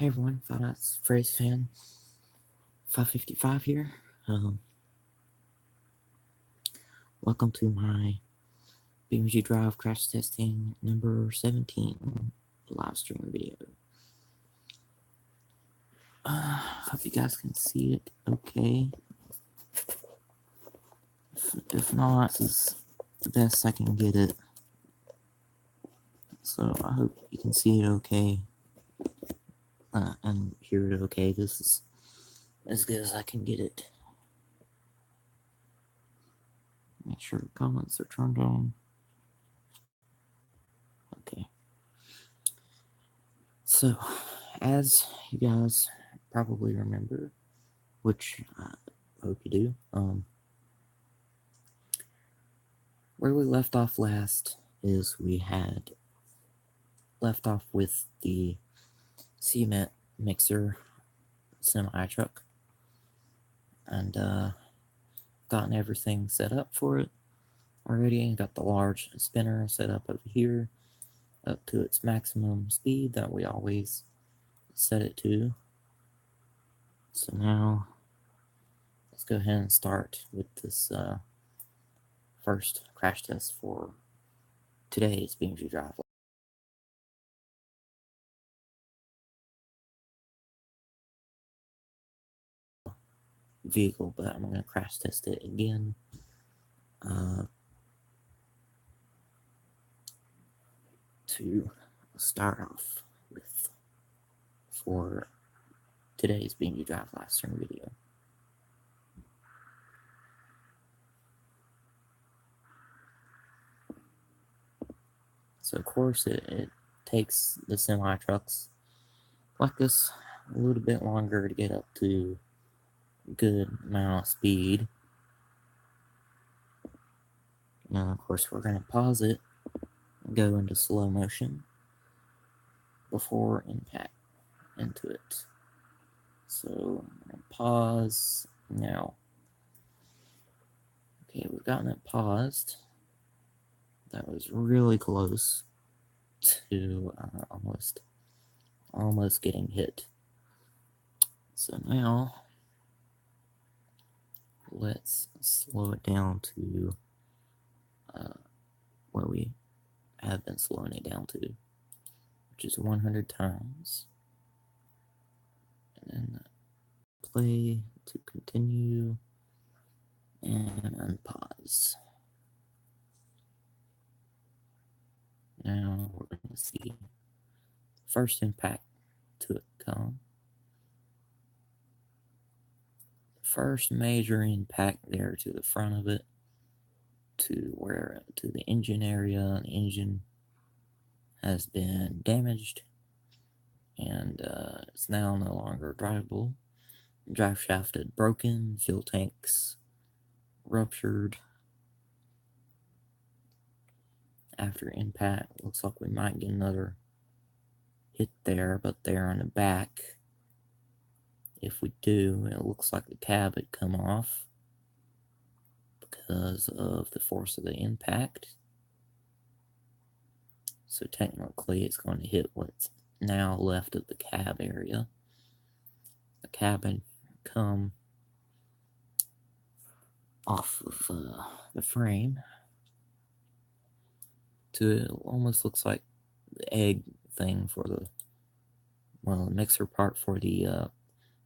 Hey everyone, Thought Outs Phrase Fan 555 here. Welcome to my ng.drive crash testing number 17 live stream video. Hope you guys can see it okay. If not, this is the best I can get it. So I hope you can see it okay and hear it okay. This is as good as I can get it. Make sure comments are turned on. Okay. So, as you guys probably remember, which I hope you do, where we left off last is we had left off with the cement mixer semi truck and gotten everything set up for it already. Got the large spinner set up over here up to its maximum speed that we always set it to. So now let's go ahead and start with this first crash test for today's ng.drive vehicle, but I'm going to crash test it again to start off with for today's ng.drive live stream video. So of course it takes the semi trucks like this a little bit longer to get up to a good amount of speed. Now of course we're going to pause it and go into slow motion before impact into it. So I'm going to pause now. Okay, we've gotten it paused. That was really close to almost getting hit. So now let's slow it down to where we have been slowing it down to, which is 100 times. And then play to continue and unpause. Now we're going to see first impact to it come. First major impact there to the front of it, to the engine area. The engine has been damaged and it's now no longer drivable. Drive shaft had broken, fuel tanks ruptured. After impact, looks like we might get another hit there, but there on the back, if we do, it looks like the cab had come off because of the force of the impact. So technically it's going to hit what's now left of the cab area. The cab had come off of the frame to it almost looks like the egg thing for the mixer part for the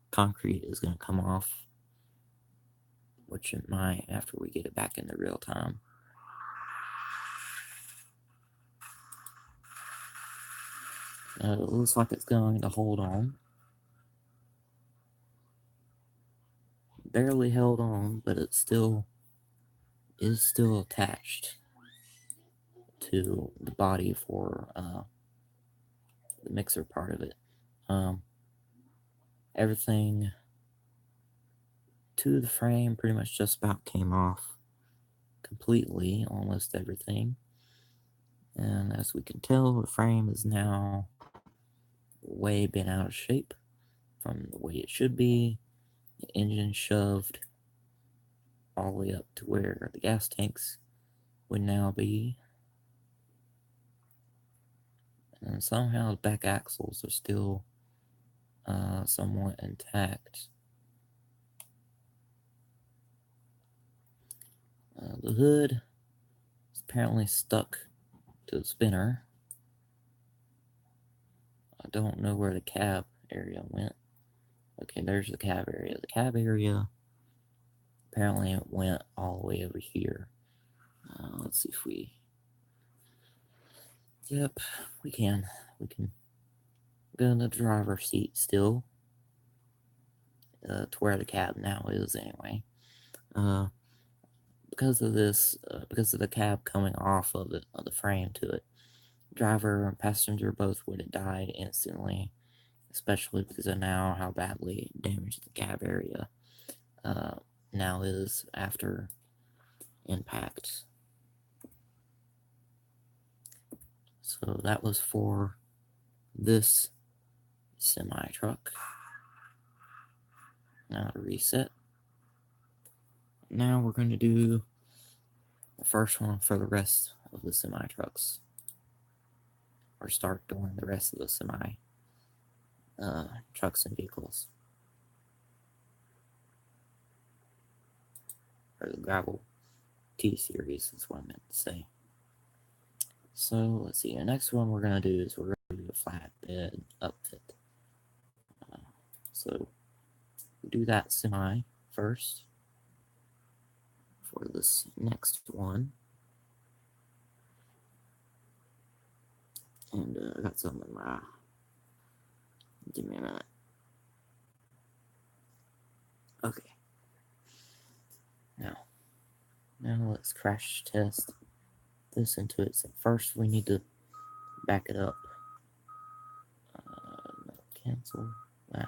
concrete is going to come off, which it might after we get it back into real time. It looks like it's going to hold on. Barely held on, but it still is still attached to the body for the mixer part of it. Everything to the frame pretty much just about came off completely, almost everything. And as we can tell, the frame is now way bent out of shape from the way it should be. The engine shoved all the way up to where the gas tanks would now be. And somehow the back axles are still somewhat intact. The hood is apparently stuck to the spinner. I don't know where the cab area went. Okay, there's the cab area. The cab area apparently it went all the way over here. Let's see if we. Yep, we can. We can go in the driver's seat still. To where the cab now is, anyway. Because of this, because of the cab coming off of the frame to it, driver and passenger both would have died instantly, especially because of now how badly damaged the cab area now is after impact. So that was for this semi truck. Now to reset. Now we're going to do the first one for the rest of the semi trucks, or start doing the rest of the semi trucks and vehicles, or the gravel T series is what I meant to say. So let's see. The next one we're gonna do is we're gonna do a flatbed upfit. So we do that semi first for this next one. And I got some in my. Give me a minute. Okay. Now let's crash test this into it. So first we need to back it up. Cancel that.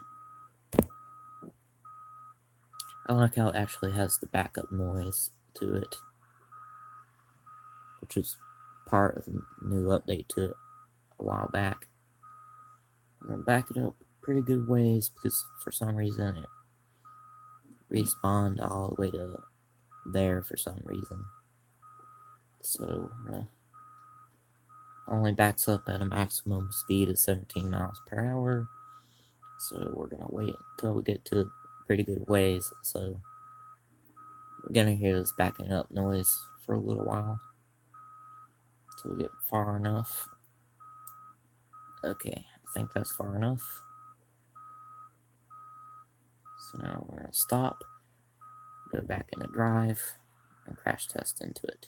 I like how it actually has the backup noise to it, which is part of the new update to it a while back. I'm gonna back it up pretty good ways because for some reason it respawned all the way to there for some reason. So only backs up at a maximum speed of 17 miles per hour. So we're gonna wait until we get to pretty good ways. So we're gonna hear this backing up noise for a little while until we get far enough. Okay, I think that's far enough. So now we're gonna stop, go back into drive, and crash test into it.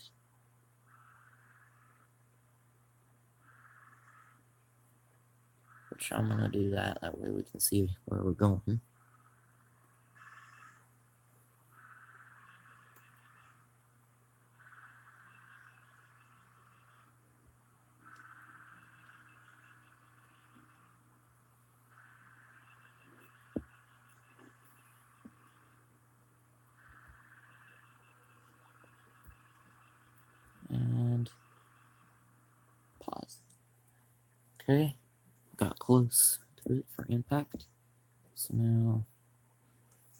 Which I'm gonna do that way we can see where we're going. And pause. Okay, got close to it for impact. So now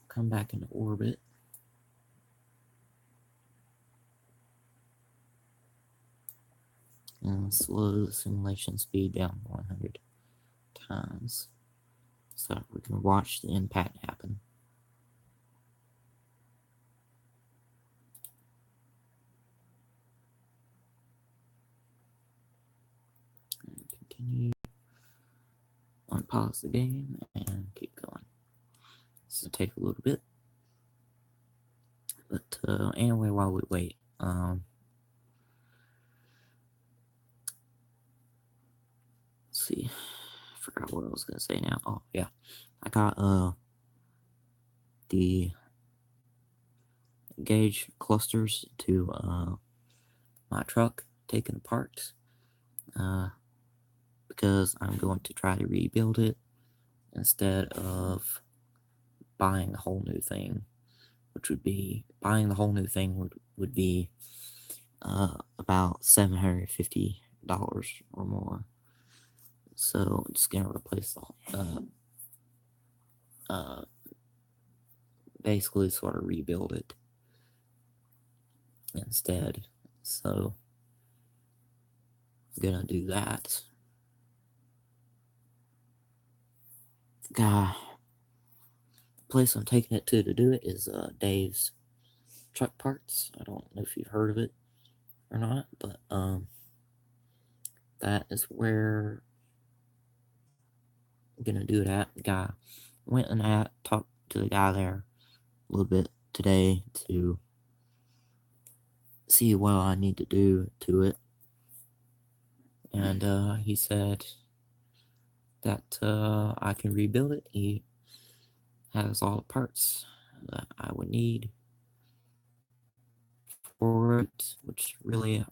come back into orbit. And slow the simulation speed down 100 times so we can watch the impact happen. And continue. Unpause the game and keep going. This will take a little bit. But anyway, while we wait, let's see. I forgot what I was gonna say now. Oh yeah, I got the gauge clusters to my truck taken apart because I'm going to try to rebuild it instead of buying a whole new thing, which would be buying the whole new thing would be about $750 or more. So I'm just gonna replace basically sort of rebuild it instead. So I'm gonna do that. guy, place I'm taking it to do it is Dave's Truck Parts. I don't know if you've heard of it or not, but that is where I'm gonna do it at. The guy went and talked to the guy there a little bit today to see what I need to do to it, and he said that I can rebuild it. He has all the parts that I would need for it, which really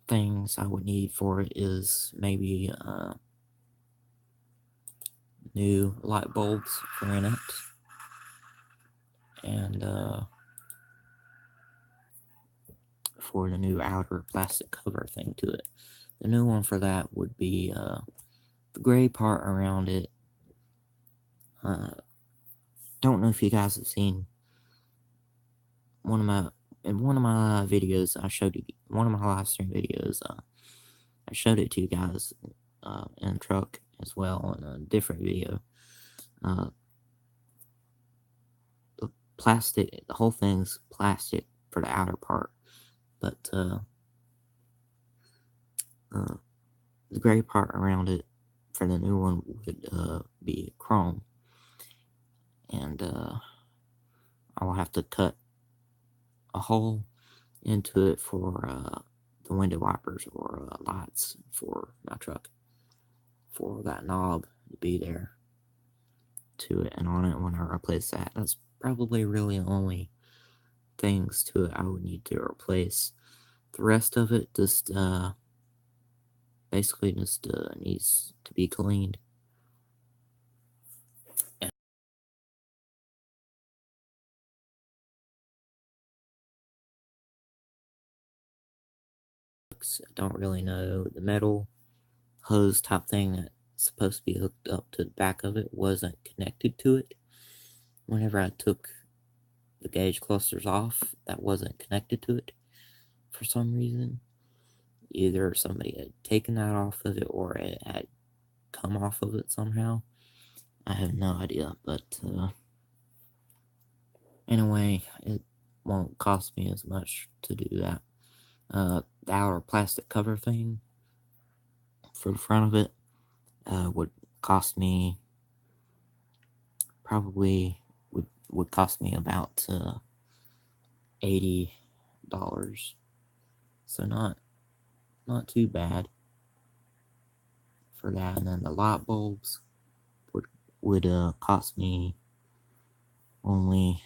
things I would need for it is maybe new light bulbs for in it, and for the new outer plastic cover thing to it. The new one for that would be the gray part around it. Don't know if you guys have seen one of my videos. I showed you one of my live stream videos. I showed it to you guys in the truck as well in a different video. The plastic, the whole thing's plastic for the outer part, but the gray part around it for the new one would be chrome, and I'll have to cut a hole into it for the window wipers or lights for my truck, for that knob to be there to it and on it when I replace that. That's probably really the only things to it I would need to replace. The rest of it just basically just needs to be cleaned. I don't really know. The metal hose type thing that's supposed to be hooked up to the back of it wasn't connected to it. Whenever I took the gauge clusters off, that wasn't connected to it for some reason. Either somebody had taken that off of it or it had come off of it somehow. I have no idea, but anyway, it won't cost me as much to do that. The outer plastic cover thing for the front of it would cost me probably would cost me about $80. So not too bad for that. And then the light bulbs would cost me only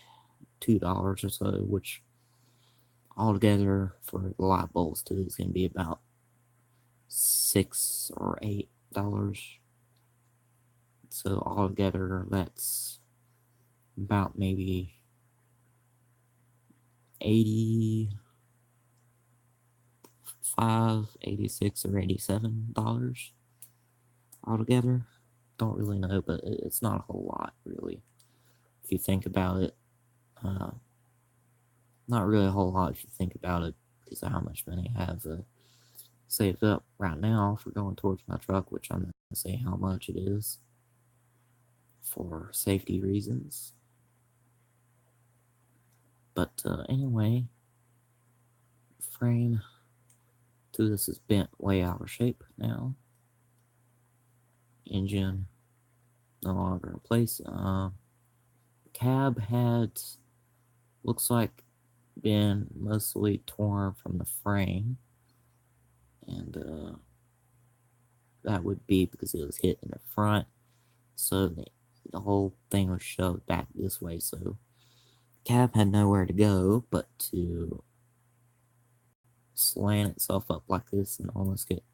$2 or so, which altogether for the light bulbs too is gonna be about $6 or $8. So altogether that's about maybe 86 or $87 altogether. Don't really know, but it's not a whole lot, really. If you think about it, not really a whole lot if you think about it, because of how much money I have saved up right now for going towards my truck, which I'm not going to say how much it is for safety reasons. But anyway, frame to this is bent way out of shape now. Engine no longer in place. Cab had, looks like, been mostly torn from the frame, and that would be because it was hit in the front, so the whole thing was shoved back this way, so cab had nowhere to go but to slant itself up like this and almost get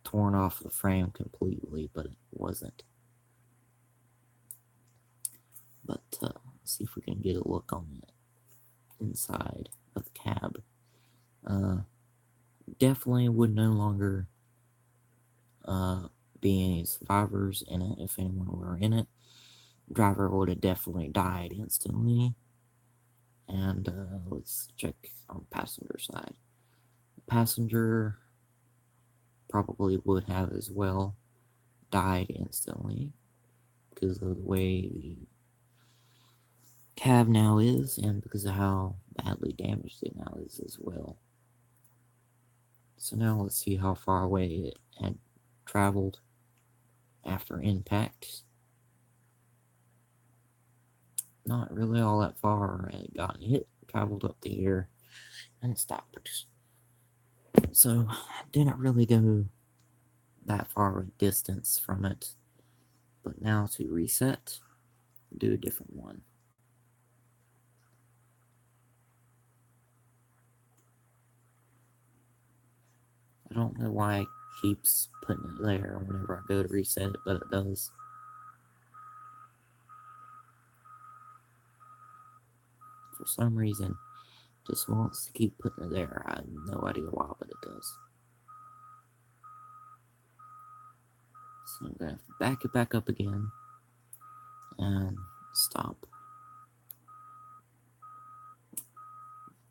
torn off the frame completely, but it wasn't. But let's see if we can get a look on the inside of the cab. Definitely would no longer be any survivors in it. If anyone were in it, the driver would have definitely died instantly. And let's check on the passenger side. The passenger probably would have as well died instantly because of the way the cab now is, and because of how badly damaged it now is as well. So now let's see how far away it had traveled after impact. Not really all that far. It got hit, traveled up the air, and stopped. So didn't really go that far of distance from it. But now to reset, do a different one. I don't know why it keeps putting it there whenever I go to reset it, but it does. For some reason, just wants to keep putting it there. I have no idea why, but it does. So I'm gonna have to back it back up again and stop.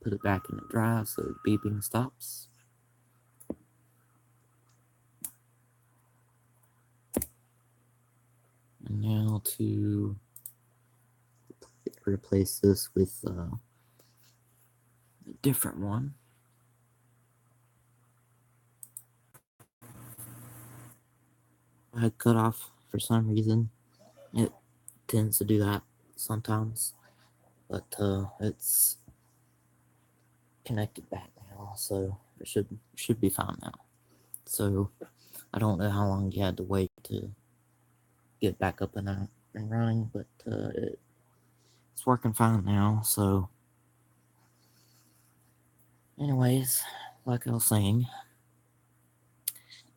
Put it back in the drive so the beeping stops. And now to replace this with a different one. I had cut off for some reason. It tends to do that sometimes, but it's connected back now, so it should be fine now. So I don't know how long you had to wait to get back up and running, but it's working fine now. So, anyways, like I was saying,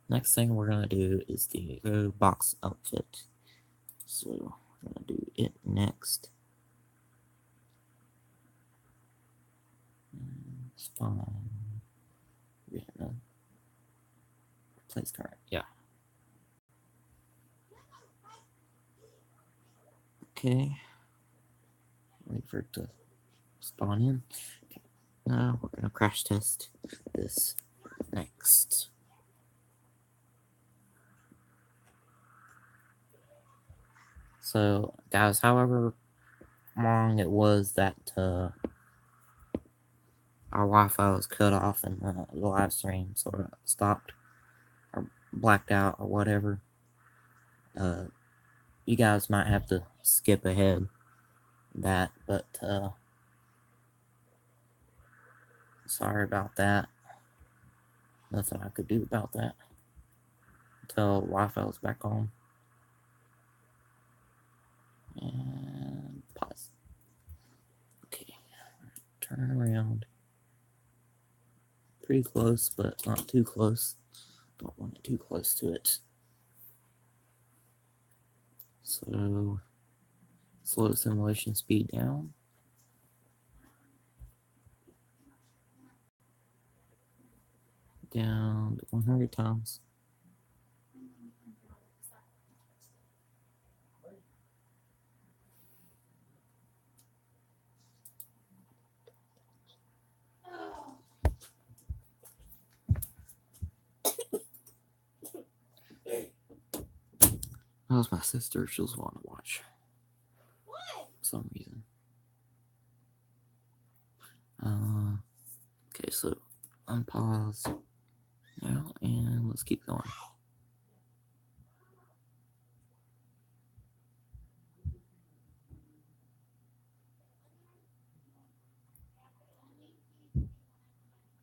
next thing we're gonna do is the Go box outfit. So we're gonna do it next. Spawn. Yeah, no. Replace current. Yeah. Okay. Wait for it to spawn in. Okay. Now we're gonna crash test this next. So, guys, however long it was that our Wi-Fi was cut off and the live stream sort of stopped or blacked out or whatever, you guys might have to skip ahead that, but sorry about that. Nothing I could do about that until Wi-Fi was back on. And pause. Okay, turn around. Pretty close, but not too close. Don't want it too close to it. So, slow simulation speed down. Down to 100 times. That was my sister. She was wanting to watch. For some reason. Okay, so unpause now, and let's keep going.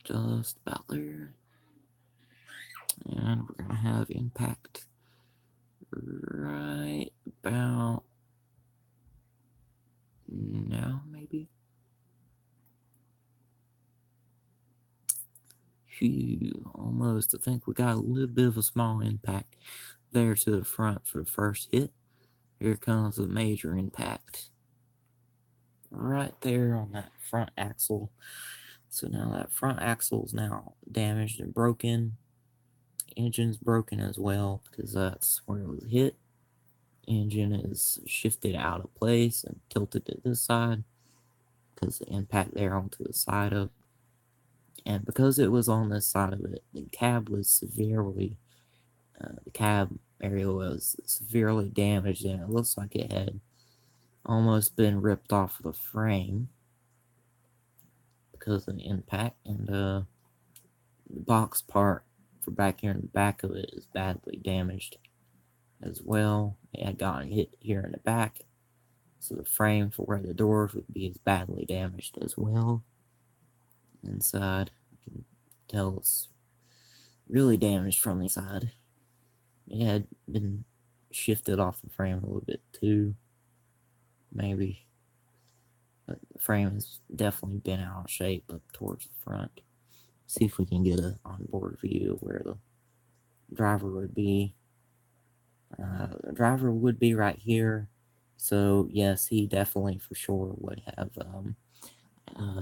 Just about there. And we're gonna have impact right about now, maybe. Phew, almost. I think we got a little bit of a small impact there to the front for the first hit. Here comes the major impact. Right there on that front axle. So now that front axle is now damaged and broken. Engine's broken as well because that's where it was hit. Engine is shifted out of place and tilted to this side because the impact there onto the side of, and because it was on this side of it, the cab was severely, the cab area was severely damaged, and it looks like it had almost been ripped off the frame because of the impact, and the box part for back here in the back of it is badly damaged as well. It had gotten hit here in the back, so the frame for where the doors would be is badly damaged as well. Inside, you can tell it's really damaged from the side. It had been shifted off the frame a little bit too, maybe. But the frame has definitely been out of shape up towards the front. See if we can get an onboard view of where the driver would be. The driver would be right here. So yes, he definitely for sure would have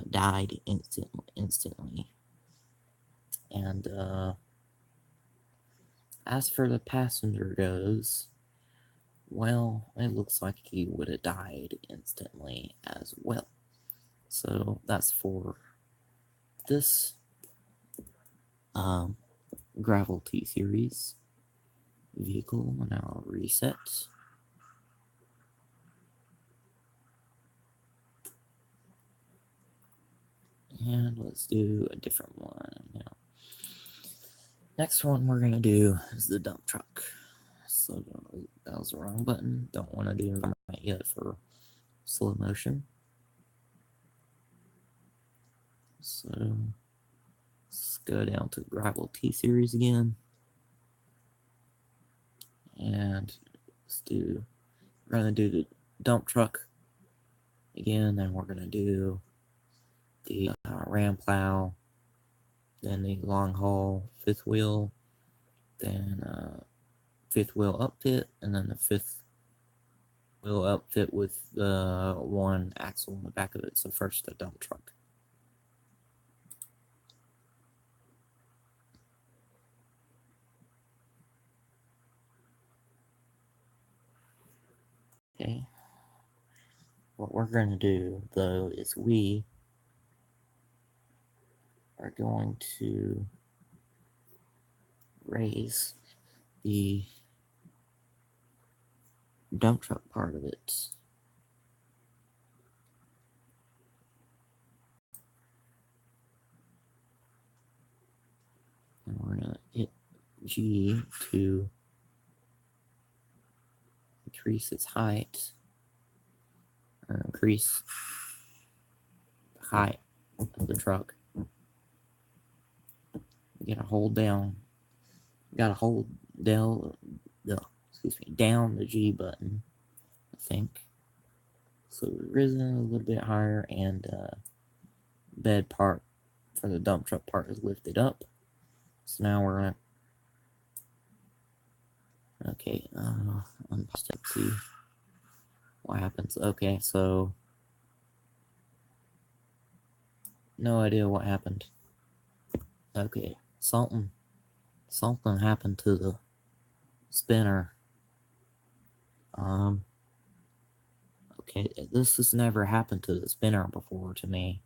died instantly. And as for the passenger goes, well, it looks like he would have died instantly as well. So that's for this Gravel T Series vehicle, and I'll reset. And let's do a different one now. Next one we're gonna do is the dump truck. So that was the wrong button. Don't want to do that yet for slow motion. So let's go down to Gravel T Series again. And we're gonna do the dump truck again, then we're gonna do the ram plow, then the long haul fifth wheel, then fifth wheel upfit, and then the fifth wheel upfit with the one axle in the back of it. So first the dump truck. Okay. What we're going to do, though, is we are going to raise the dump truck part of it. And we're going to hit G to increase its height, or increase the height of the truck. You gotta hold down, down the G button, I think. So we've risen a little bit higher, and bed part for the dump truck part is lifted up. So now we're gonna, okay, step see what happens. Okay, so no idea what happened. Okay, something happened to the spinner. Okay, this has never happened to the spinner before to me.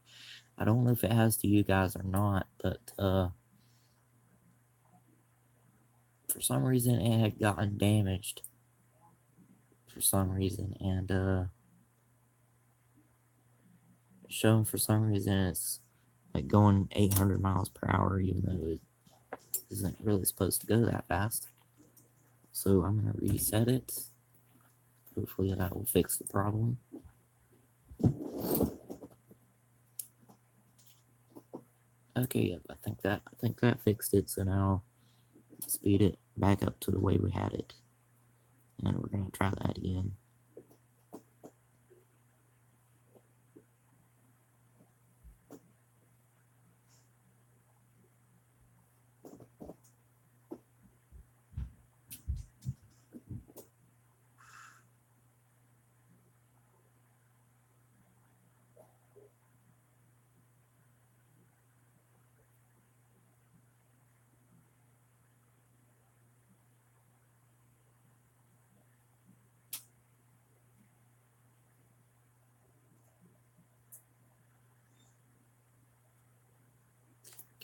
I don't know if it has to you guys or not, but for some reason it had gotten damaged for some reason, and showing for some reason it's like going 800 miles per hour, even though it isn't really supposed to go that fast. So I'm gonna reset it. Hopefully that will fix the problem. Okay, yep, I think that fixed it. So now speed it back up to the way we had it, and we're gonna try that again.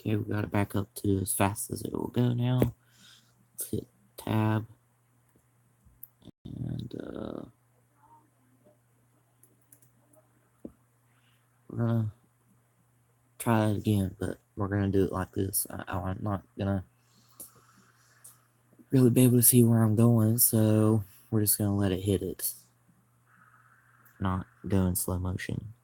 Okay, we got it back up to as fast as it will go now. Let's hit tab, And we're gonna try it again, but we're gonna do it like this. I'm not gonna really be able to see where I'm going, so we're just gonna let it hit it, not go in slow motion.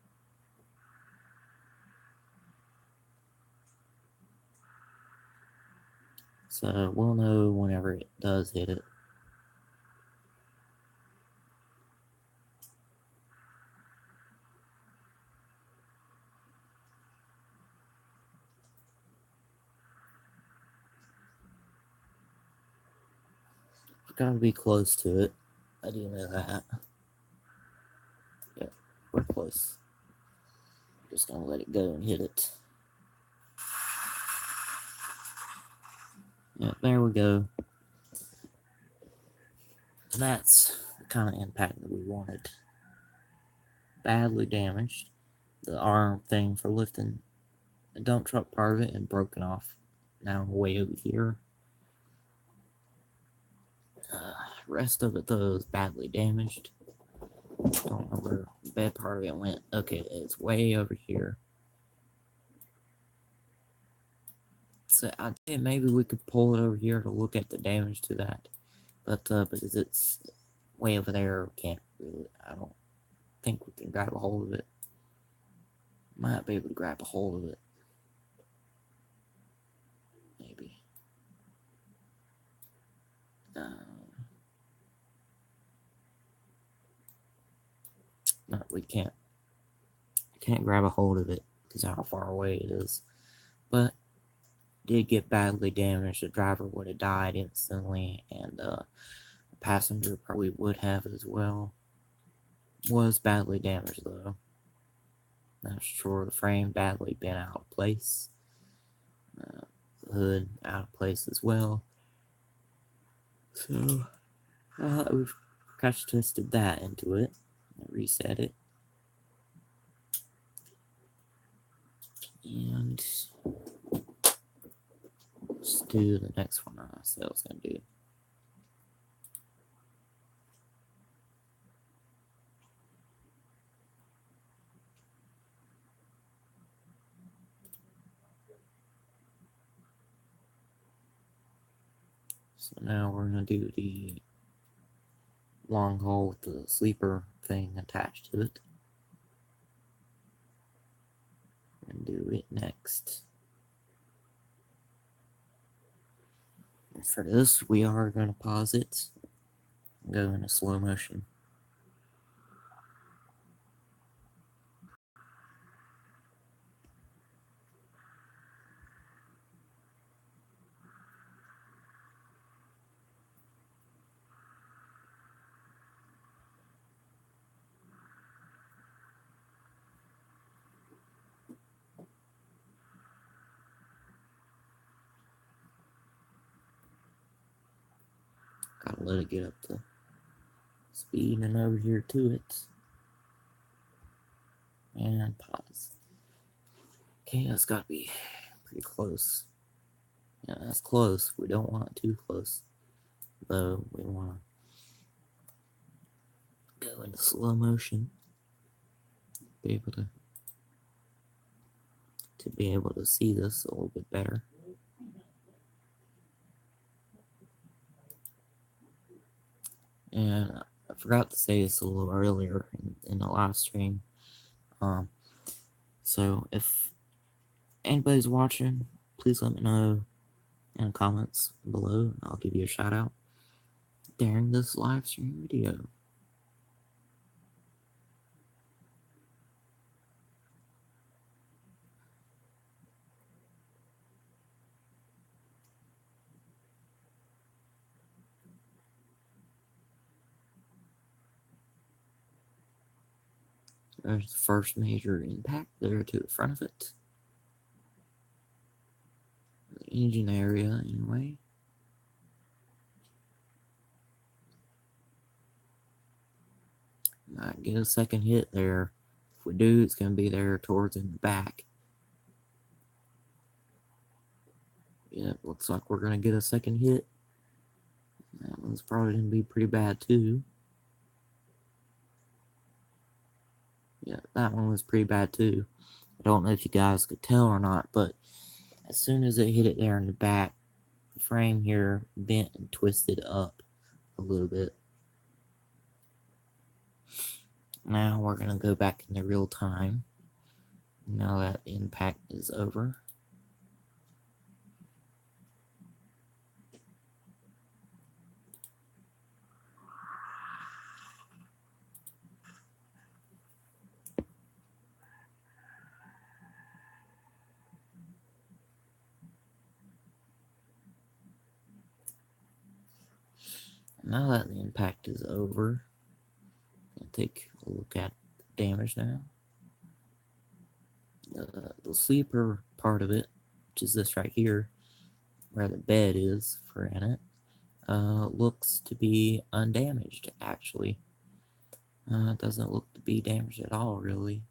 So we'll know whenever it does hit it. We've got to be close to it. I do know that. Yeah, we're close. Just gonna let it go and hit it. Yeah, there we go. And that's the kind of impact that we wanted. Badly damaged. The arm thing for lifting the dump truck part of it and broken off. Now way over here. Rest of it though is badly damaged. Don't know where the bad part of it went. Okay, it's way over here. So I think maybe we could pull it over here to look at the damage to that. But because it's way over there, we can't really. I don't think we can grab a hold of it. Might be able to grab a hold of it. Maybe. No, we can't. Can't grab a hold of it because how far away it is. But did get badly damaged. The driver would have died instantly, and the passenger probably would have as well. Was badly damaged though. That's sure. The frame badly bent out of place. The hood out of place as well. So we've crash tested that into it. Reset it. And let's do the next one I said I was going to do. So now we're going to do the long haul with the sleeper thing attached to it. And do it next. And for this, we are going to pause it and go into slow motion. Gotta let it get up to speed and over here to it. And pause. Okay, that's gotta be pretty close. Yeah, that's close. We don't want it too close. Though we want to go into slow motion. Be able to be able to see this a little bit better. And I forgot to say this a little earlier in the live stream. So if anybody's watching, please let me know in the comments below, and I'll give you a shout out during this live stream video. There's the first major impact there to the front of it. The engine area, anyway. Might get a second hit there. If we do, it's going to be there towards in the back. Yeah, looks like we're going to get a second hit. That one's probably going to be pretty bad too. Yeah, that one was pretty bad too. I don't know if you guys could tell or not, but as soon as it hit it there in the back, the frame here bent and twisted up a little bit. Now we're going to go back into real time. Now that impact is over. Now that the impact is over, I'll take a look at the damage now. The sleeper part of it, which is this right here, where the bed is for in it, looks to be undamaged, actually. It doesn't look to be damaged at all, really.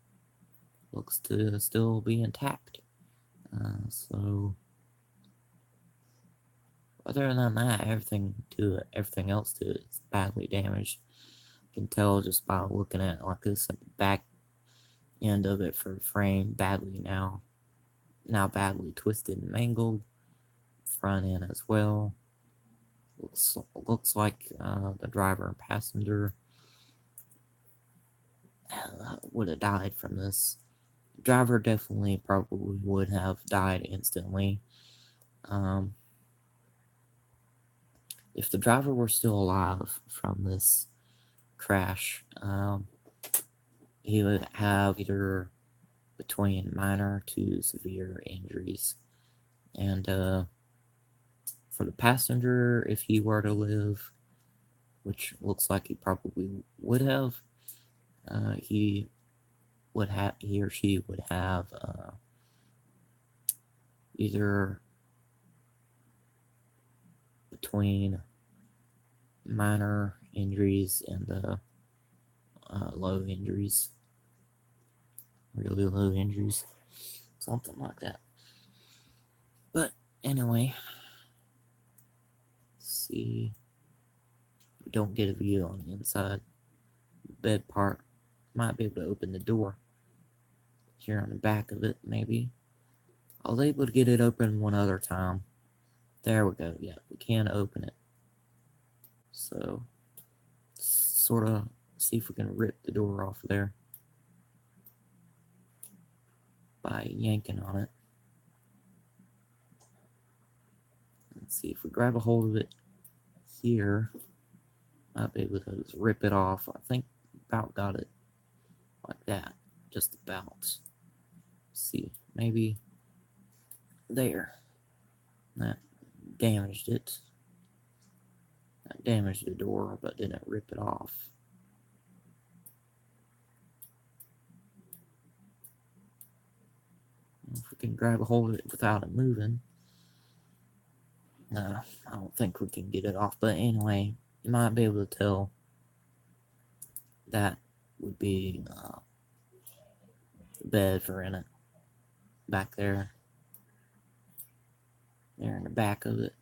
Looks to still be intact. So, other than that, everything else to it is badly damaged. You can tell just by looking at it like this at the back end of it for the frame, now badly twisted and mangled. Front end as well. Looks like the driver and passenger would have died from this. The driver definitely probably would have died instantly. If the driver were still alive from this crash, he would have either between minor to severe injuries. And for the passenger, if he were to live, which looks like he probably would have, he or she would have either between minor injuries and low injuries, really low injuries, something like that. But anyway, let's see. We don't get a view on the inside bed part. Might be able to open the door here on the back of it, maybe. I was able to get it open one other time. There we go. Yeah, we can open it. So, sort of see if we can rip the door off there by yanking on it. Let's see if we grab a hold of it here. Might be able to just rip it off. I think about got it like that. Just about. Let's see, maybe there. That damaged it. That damaged the door, but didn't rip it off. If we can grab a hold of it without it moving. No, I don't think we can get it off. But anyway, you might be able to tell that would be the bed for in it. Back there. There in the back of it.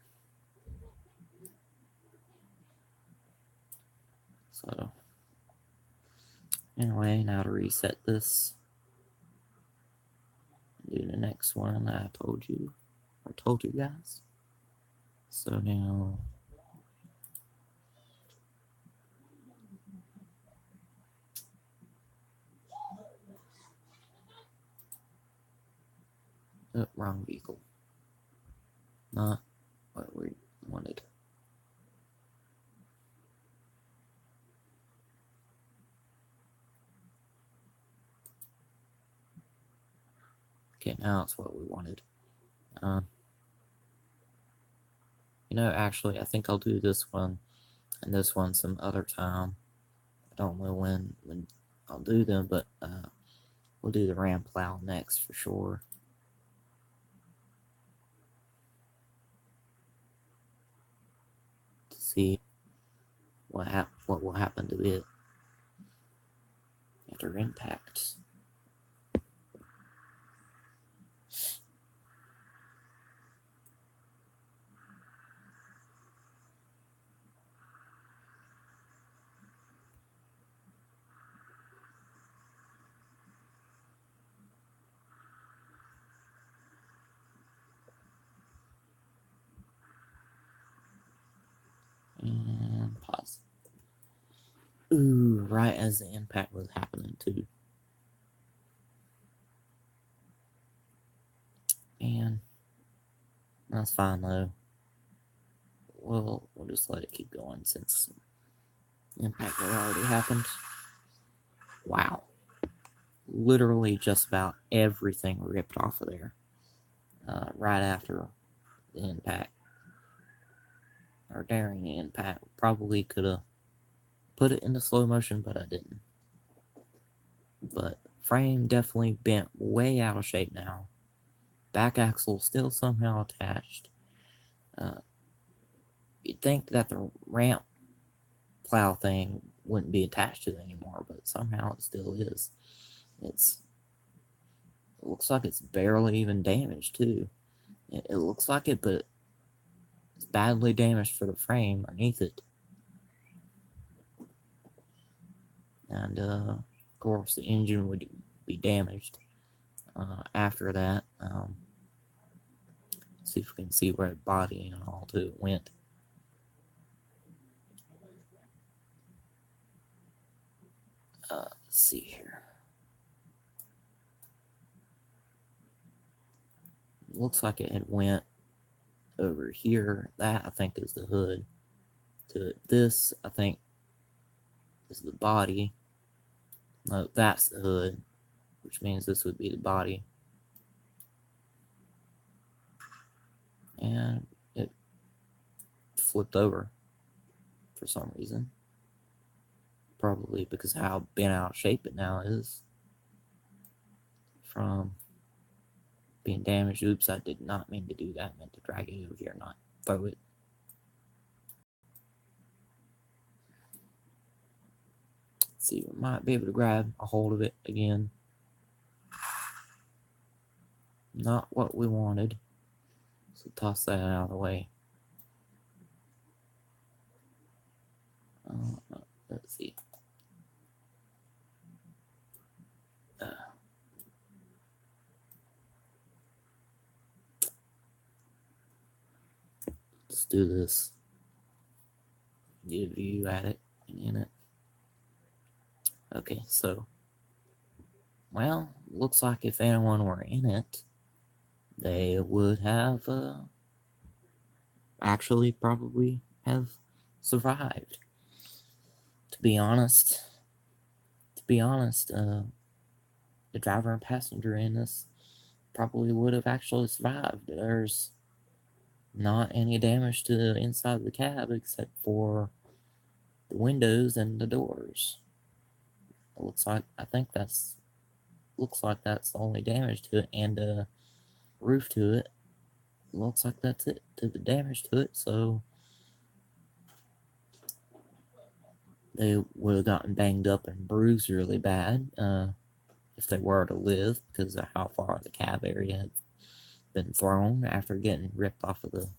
So, anyway, now to reset this. Do the next one that I told you guys. So now wrong vehicle. Not what we wanted. Okay, now it's what we wanted. Actually, I think I'll do this one and this one some other time. I don't know when I'll do them, but we'll do the ram plow next for sure. To see what will happen to it after impact. pause. Ooh, right as the impact was happening too. Man, that's fine though. We'll just let it keep going since the impact had already happened. Wow. Literally just about everything ripped off of there right after the impact. Or during the impact. Probably could have put it into slow motion, but I didn't. But frame definitely bent way out of shape now. Back axle still somehow attached. You'd think that the ramp plow thing wouldn't be attached to it anymore, but somehow it still is. It looks like it's barely even damaged too. It looks like it, but it's badly damaged for the frame underneath it. And of course, the engine would be damaged after that. See if we can see where the body and all to it went. Let's see here. Looks like it had went over here. That I think is the hood. To this, I think is the body. No, that's the hood, which means this would be the body. And it flipped over for some reason. Probably because of how bent out of shape it now is from being damaged. Oops, I did not mean to do that. I meant to drag it over here, not throw it. Let's see, we might be able to grab a hold of it again. Not what we wanted. So toss that out of the way. Let's see. Let's do this. Get a view at it and in it. Okay, so, well, looks like if anyone were in it, they would have actually probably have survived. To be honest, the driver and passenger in this probably would have actually survived. There's not any damage to the inside of the cab except for the windows and the doors. It looks like that's the only damage to it, and the roof to it. Looks like that's it to the damage to it. So they would have gotten banged up and bruised really bad if they were to live, because of how far the cab area had been thrown after getting ripped off of the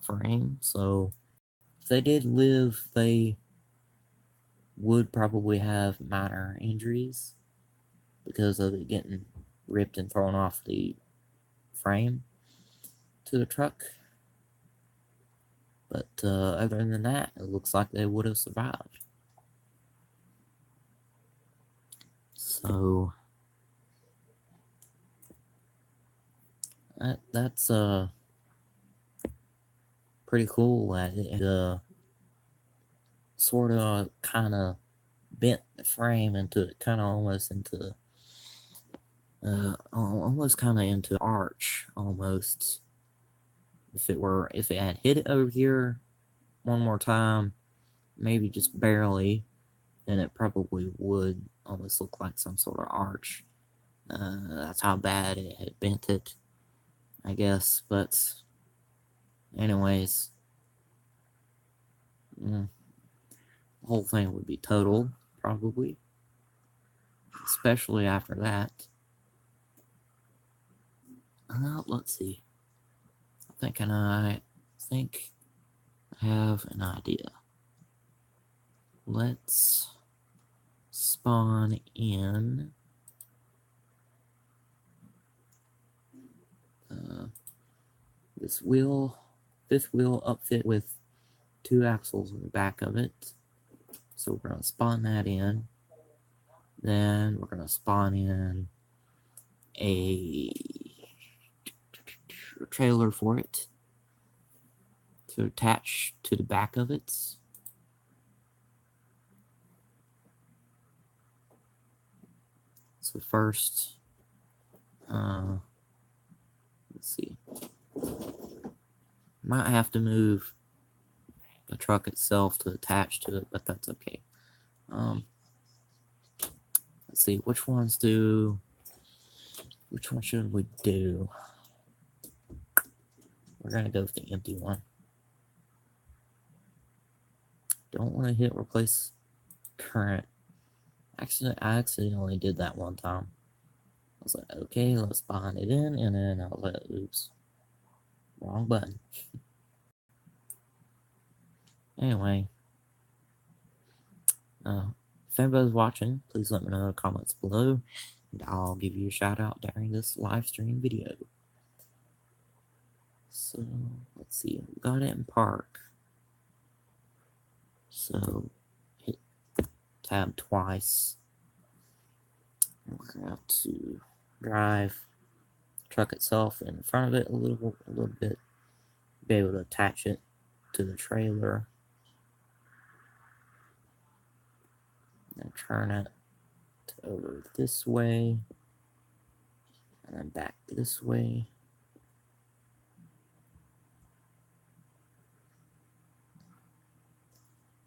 frame. So if they did live, they would probably have minor injuries because of it getting ripped and thrown off the frame to the truck. But other than that, it looks like they would have survived. So that's pretty cool that it sort of kind of bent the frame into it, kind of almost into arch almost. If it had hit it over here one more time, maybe just barely, then it probably would almost look like some sort of arch. That's how bad it had bent it, I guess. But anyways, the whole thing would be totaled, probably, especially after that. Let's see. I think I have an idea. Let's spawn in this fifth wheel upfit with 2 axles in the back of it. So we're going to spawn that in. Then we're going to spawn in a trailer for it to attach to the back of it. So first, let's see. Might have to move the truck itself to attach to it, but that's okay. Let's see, which one should we do? We're gonna go with the empty one. Don't want to hit replace current. Actually, I accidentally did that one time. I was like, okay, let's spawn it in, and then I was like, oops, wrong button. Anyway, if anybody's watching, please let me know in the comments below, and I'll give you a shout out during this live stream video. So, let's see, we got it in park. So, hit tab twice. We're going to have to drive the truck itself in front of it a little bit, be able to attach it to the trailer, and turn it over this way, and then back this way.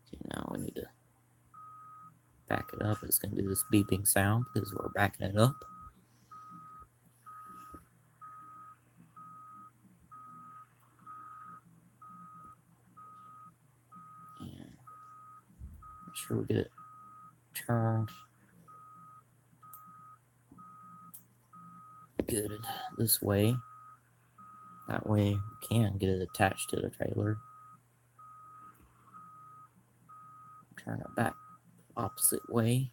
Okay, now we need to back it up. It's going to do this beeping sound because we're backing it up. And make sure we get it turned good this way. That way we can get it attached to the trailer. Turn it back opposite way.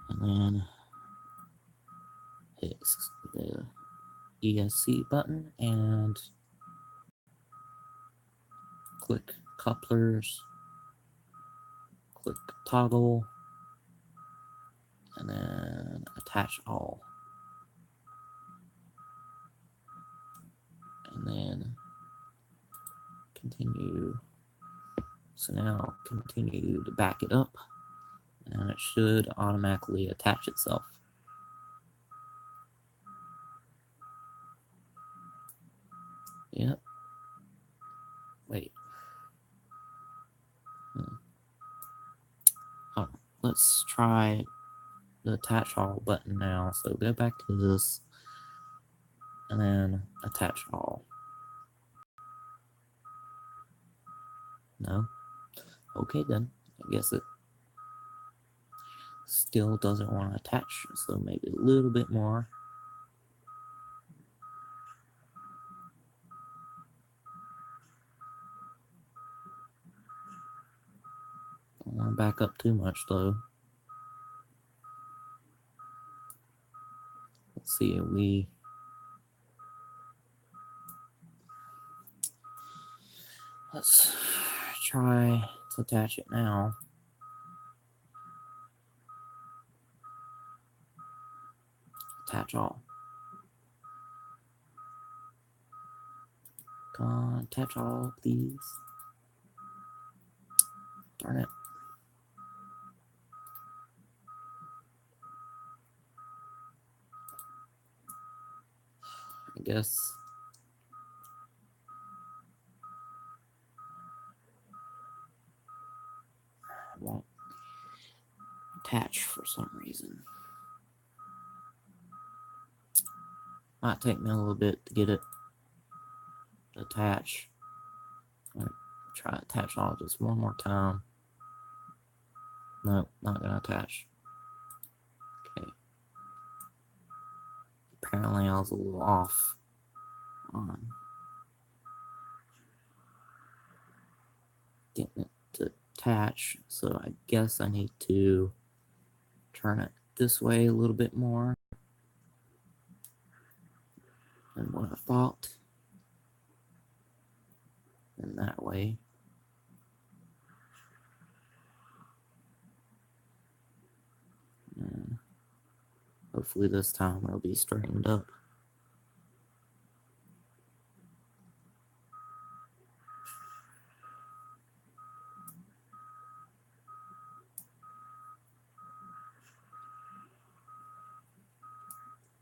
And then hit the ESC button and click couplers, click toggle, and then attach all. And then continue. So now continue to back it up, and it should automatically attach itself. Yep. Wait. Let's try the attach all button now. So go back to this, and then attach all. No? Okay then. I guess it still doesn't want to attach, so maybe a little bit more. Don't want to back up too much though. Let's see, let's try to attach it now. Attach all. Come on, attach all, please. Darn it. I guess it won't attach for some reason. Might take me a little bit to get it to attach. I'm gonna try to attach all just one more time. No, not gonna attach. Okay. Apparently I was a little off on getting it to attach, so I guess I need to turn it this way a little bit more. than what I thought. And that way. And hopefully this time it'll be straightened up.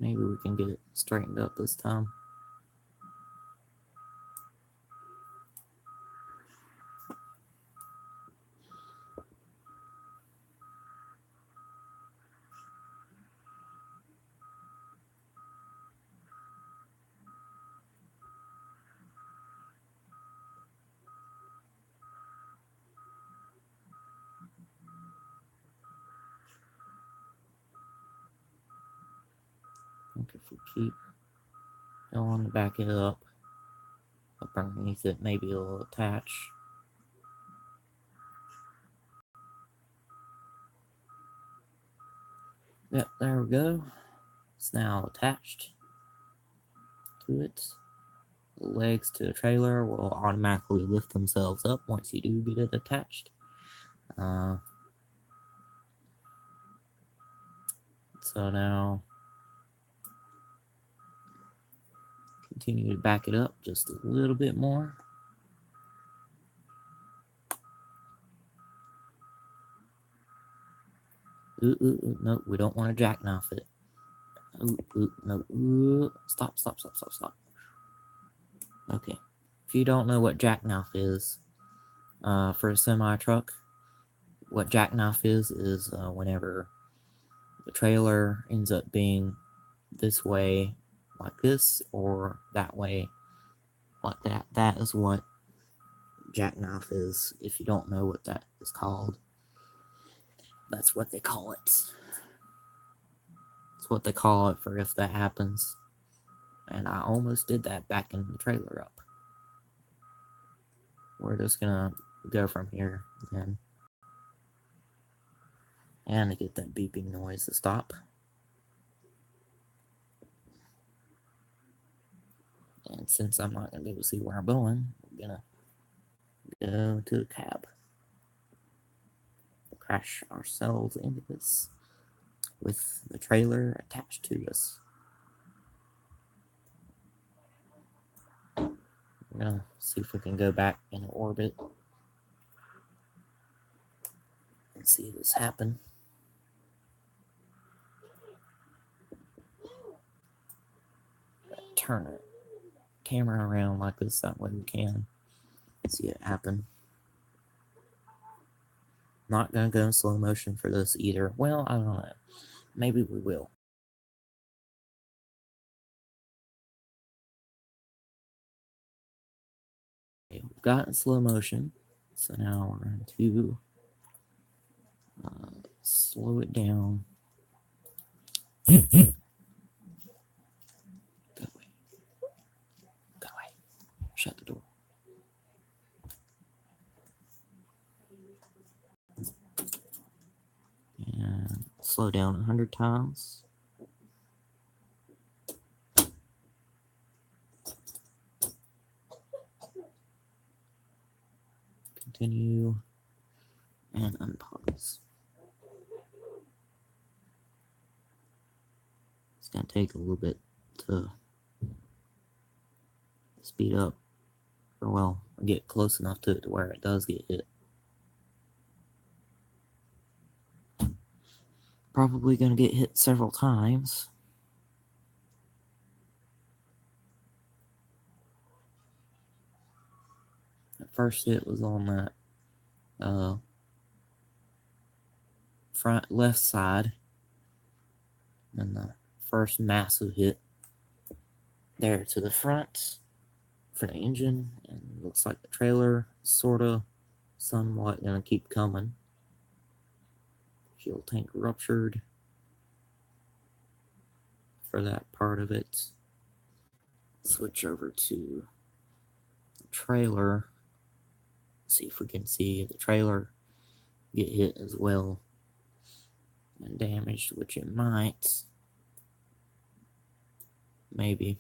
Maybe we can get it straightened up this time. I think if we keep going to back it up underneath it, maybe it'll attach. Yep, there we go. It's now attached to it. The legs to the trailer will automatically lift themselves up once you do get it attached. So now continue to back it up just a little bit more. No, we don't want to jackknife it. No, stop. Okay, if you don't know what jackknife is, for a semi-truck, what jackknife is whenever the trailer ends up being this way like this, or that way like that. That is what jackknife is. If you don't know what that is called, that's what they call it. It's what they call it for if that happens. And I almost did that backing the trailer up. We're just gonna go from here again. And to get that beeping noise to stop. And since I'm not gonna be able to see where I'm going, I'm gonna go to the cab. Crash ourselves into this with the trailer attached to us. We're gonna see if we can go back in orbit and see this happen. Turn the camera around like this, that way we can see it happen. Not gonna go in slow motion for this either. Well, I don't know. Maybe we will. Okay, we've got in slow motion, so now we're going to slow it down. Go away. Go away. Shut the door. And slow down 100 times. Continue and unpause. It's going to take a little bit to speed up, or well, get close enough to it to where it does get hit. Probably going to get hit several times. The first hit was on that front left side, and the first massive hit there to the front for the engine, and looks like the trailer sorta somewhat gonna keep coming. Fuel tank ruptured for that part of it. Switch over to the trailer. See if we can see the trailer get hit as well and damaged, which it might. Maybe.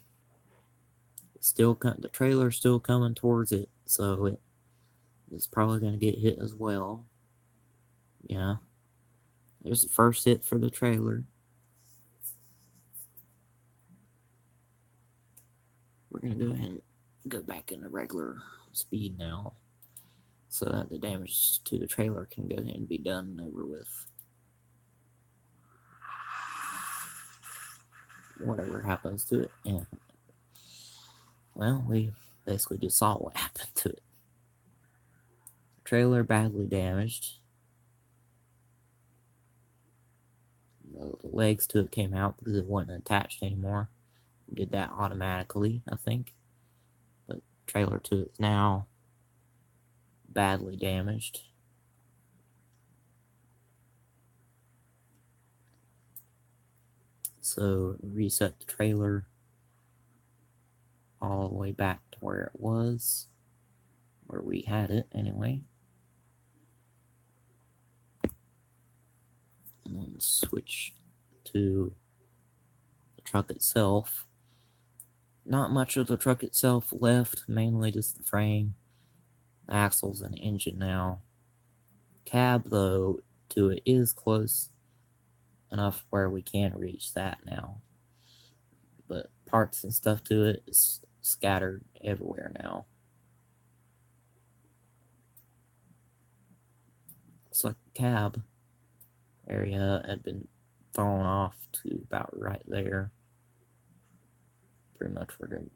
the trailer's still coming towards it, so it's probably going to get hit as well. Yeah. There's the first hit for the trailer. We're going to go ahead and go back into regular speed now, so that the damage to the trailer can go ahead and be done and over with. Whatever happens to it, yeah. Well, we basically just saw what happened to it. Trailer badly damaged. The legs to it came out because it wasn't attached anymore. It did that automatically, I think. But trailer to it's now badly damaged. So reset the trailer all the way back to where it was, where we had it anyway. And then switch to the truck itself. Not much of the truck itself left, mainly just the frame, the axles, and engine now. Cab, though, to it is close enough where we can reach that now. But parts and stuff to it is scattered everywhere now. Looks like the cab area had been thrown off to about right there. Pretty much we're going to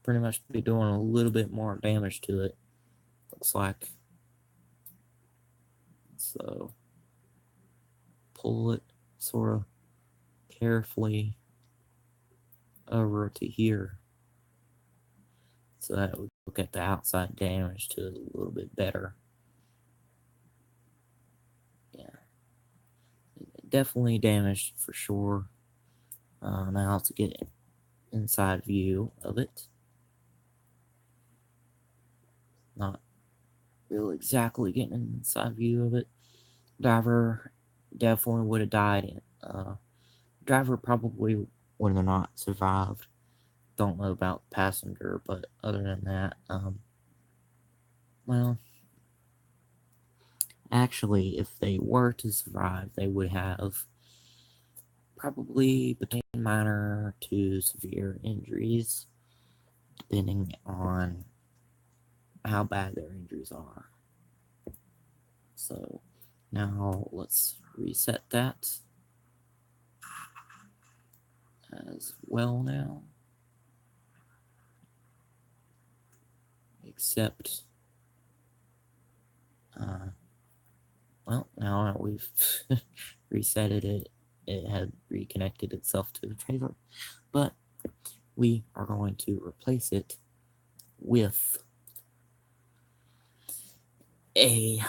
pretty much be doing a little bit more damage to it, looks like. So pull it sort of carefully over to here, so that we look at the outside damage to it a little bit better. Yeah, definitely damaged for sure. Now to get inside view of it. Not really exactly getting an inside view of it. Driver definitely would have died. Driver probably would have not survived. Don't know about the passenger, but other than that, well, actually, if they were to survive, they would have probably between minor to severe injuries, depending on how bad their injuries are. So now let's reset that as well now. Except, well, now that we've resetted it, it had reconnected itself to the trailer. But we are going to replace it with a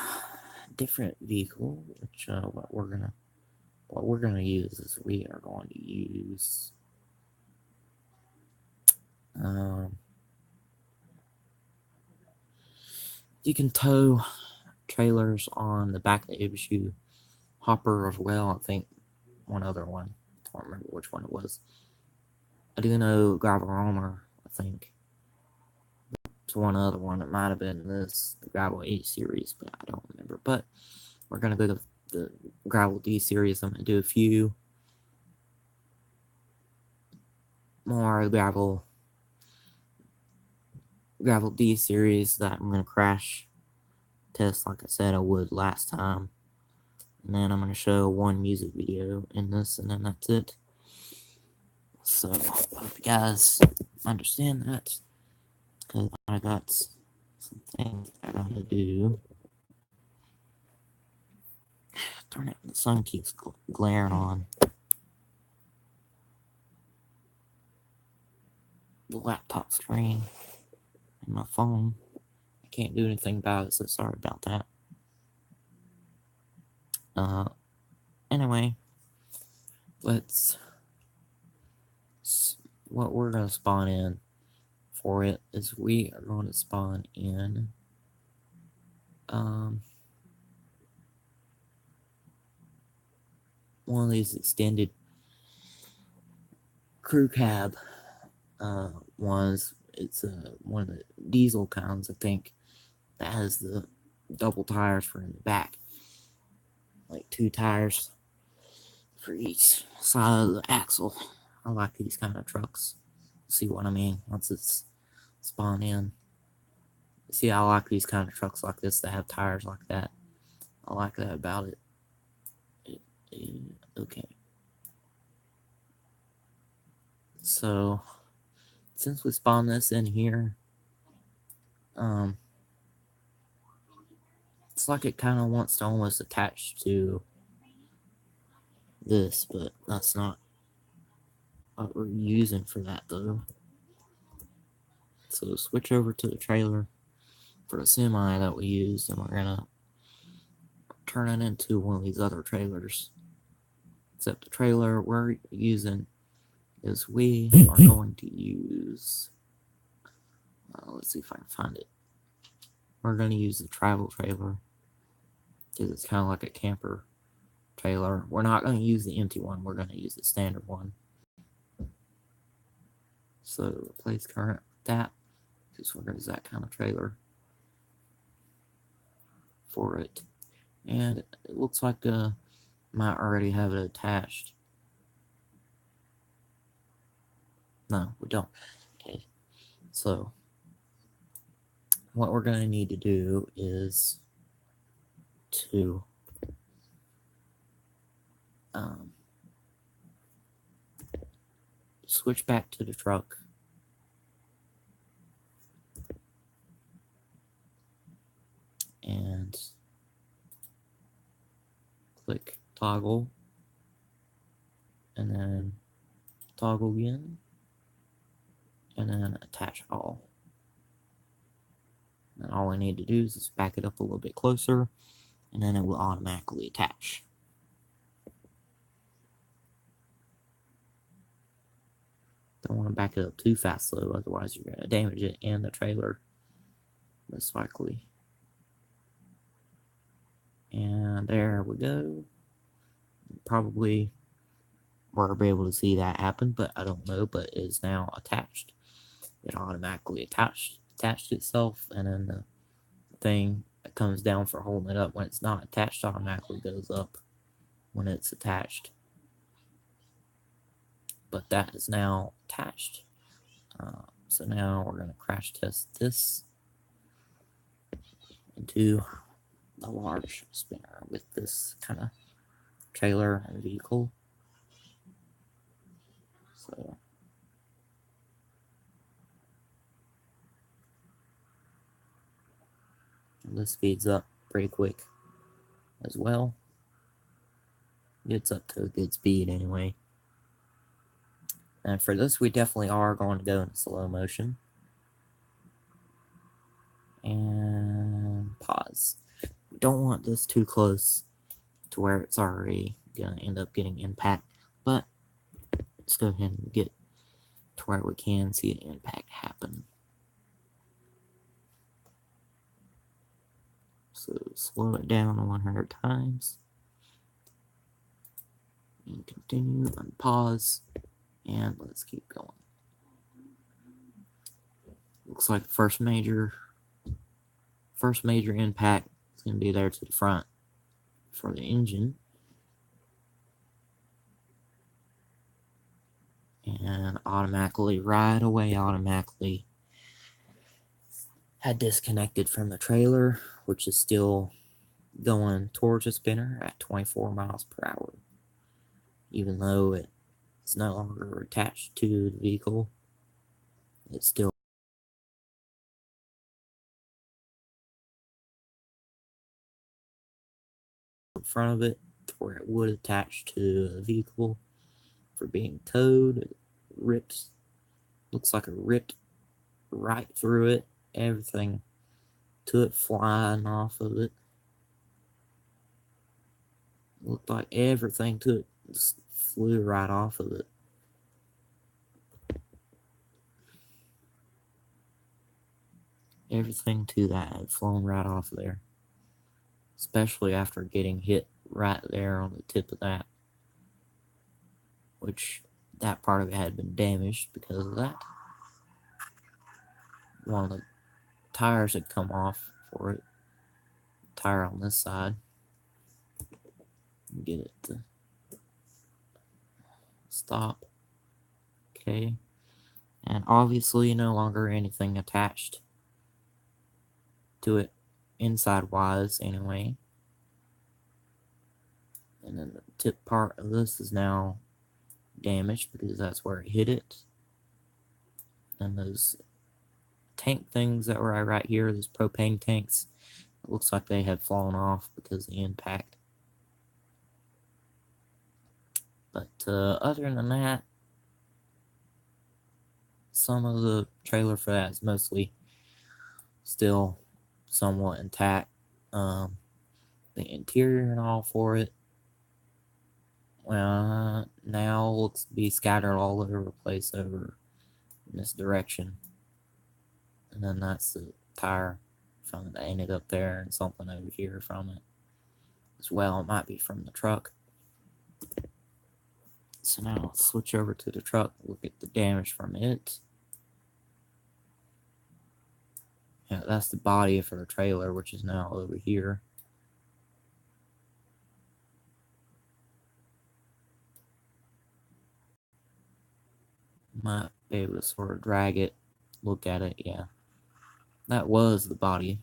different vehicle, which what we're gonna use is we are going to use you can tow trailers on the back of the issue hopper as well. I think one other one. I don't remember which one it was. I do know Gravel-Roamer, I think. It's one other one. It might have been this, the Gravel 8 series, but I don't remember. But we're going to go to the Gravel D series. I'm going to do a few more Gravel D series that I'm going to crash test like I said I would last time. And then I'm going to show one music video in this, and then that's it. So, I hope you guys understand that, because I got some things I gotta do. Darn it, the sun keeps glaring on the laptop screen and my phone. I can't do anything about it, so sorry about that. Anyway, what we're gonna spawn in for it is we are going to spawn in one of these extended crew cab ones. It's one of the diesel kinds, I think, that has the double tires for in the back, like 2 tires for each side of the axle. I like these kind of trucks. See what I mean? Once it's spawned in. See, I like these kind of trucks like this that have tires like that. I like that about it. Okay. So, since we spawned this in here, it's like it kind of wants to almost attach to this, but that's not what we're using for that though. So switch over to the trailer for the semi that we used, and we're gonna turn it into one of these other trailers. Except the trailer we're using is we are going to use, let's see if I can find it. We're going to use the travel trailer because it's kind of like a camper trailer. We're not going to use the empty one, we're going to use the standard one. So replace current with that, because we're going to use that kind of trailer for it. And it looks like might already have it attached. No, we don't. Okay, so what we're going to need to do is to switch back to the truck and click toggle, and then toggle again, and then attach all. And all I need to do is just back it up a little bit closer, and then it will automatically attach. Don't want to back it up too fast though, otherwise you're going to damage it and the trailer, most likely. And there we go. Probably we'll be able to see that happen, but I don't know, but it is now attached. It automatically attached itself, and then the thing that comes down for holding it up when it's not attached automatically goes up when it's attached. But that is now attached. So now we're going to crash test this into a large spinner with this kind of trailer and vehicle. So this speeds up pretty quick as well. It's up to a good speed anyway. And for this, we definitely are going to go in slow motion. And pause. We don't want this too close to where it's already going to end up getting impact, but let's go ahead and get to where we can see an impact happen. So slow it down 100 times. And continue, and pause, and let's keep going. Looks like first major impact is going to be there to the front for the engine. And right away automatically had disconnected from the trailer, which is still going towards the spinner at 24 miles per hour. Even though it's no longer attached to the vehicle, it's still in front of it where it would attach to the vehicle for being towed. It rips, looks like it ripped right through it, everything to it flying off of it. Looked like everything to it just flew right off of it. Everything to that had flown right off of there. Especially after getting hit right there on the tip of that. Which that part of it had been damaged because of that. one of the tires had come off for it. Tire on this side. Get it to stop. Okay. And obviously no longer anything attached to it inside wise anyway. And then the tip part of this is now damaged because that's where it hit it. And those tank things that were right here, those propane tanks, it looks like they had fallen off because of the impact. But other than that, some of the trailer for that is mostly still somewhat intact. The interior and all for it now looks to be scattered all over the place over in this direction. And then that's the tire from it that ended up there, and something over here from it as well. It might be from the truck. So now let's switch over to the truck, look at the damage from it. Yeah, that's the body for the trailer, which is now over here. Might be able to sort of drag it, look at it, yeah. That was the body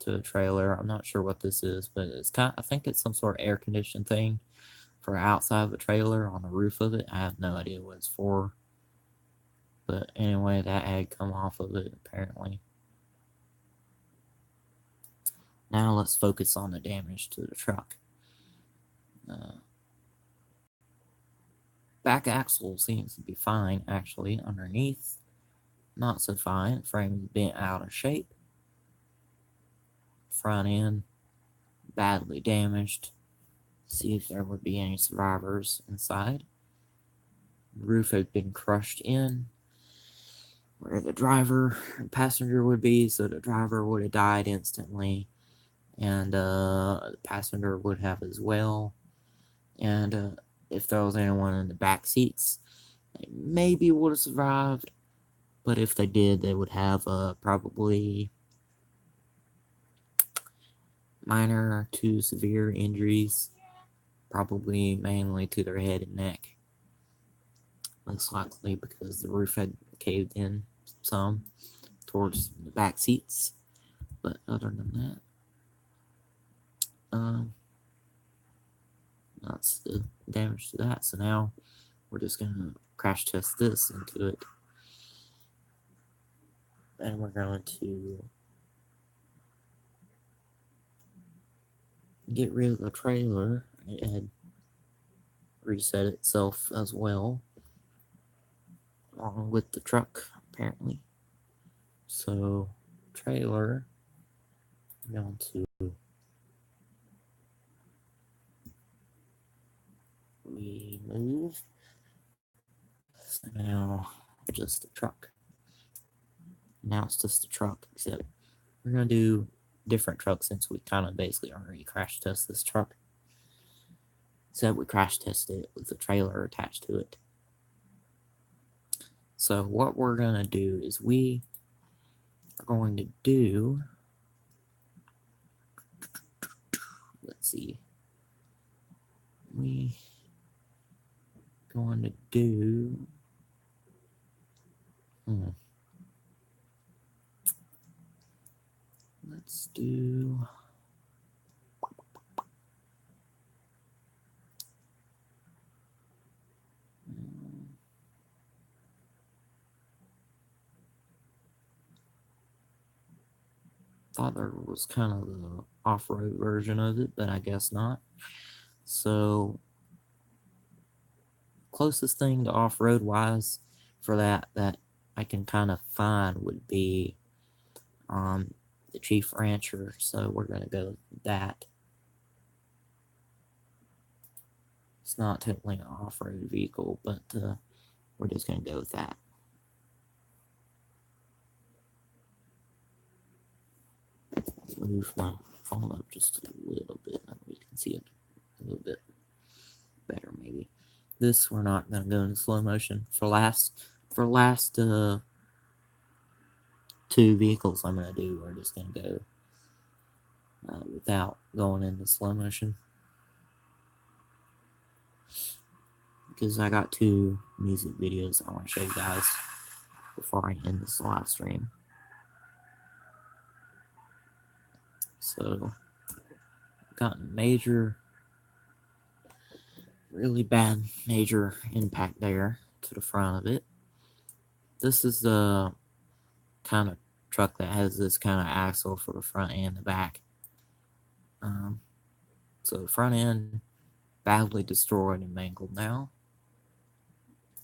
to a trailer. I'm not sure what this is, but I think it's some sort of air conditioning thing for outside of a trailer on the roof of it. I have no idea what it's for. But anyway, that had come off of it apparently. Now let's focus on the damage to the truck. Back axle seems to be fine, actually. Underneath, not so fine. Frame bent out of shape. Front end, badly damaged. See if there would be any survivors inside. Roof had been crushed in where the driver and passenger would be, so the driver would have died instantly, and the passenger would have as well. And if there was anyone in the back seats, they maybe would have survived, but if they did, they would have probably minor to severe injuries, probably mainly to their head and neck, most likely because the roof had caved in some towards the back seats. But other than that, that's the damage to that. So now we're just gonna crash test this into it, and we're going to get rid of the trailer. It had reset itself as well, along with the truck, apparently. So, trailer, I'm going to remove. So now, just the truck. Now it's just the truck, except we're going to do different trucks since we kind of basically already crash test this truck. Except we crash tested it with the trailer attached to it. So what we're going to do is we are going to do, let's see, we going to do, let's do, thought there was kind of the off-road version of it, but I guess not. So closest thing to off-road wise for that I can kind of find would be the Chief Rancher. So we're gonna go with that. It's not technically an off-road vehicle, but we're just gonna go with that. Move my phone up just a little bit, and we can see it a little bit better maybe. This we're not gonna go into slow motion. For last For the last 2 vehicles I'm gonna do, we're just gonna go without going into slow motion, because I got 2 music videos I want to show you guys before I end this live stream. So, got really bad major impact there to the front of it. This is the kind of truck that has this kind of axle for the front and the back. So the front end badly destroyed and mangled now.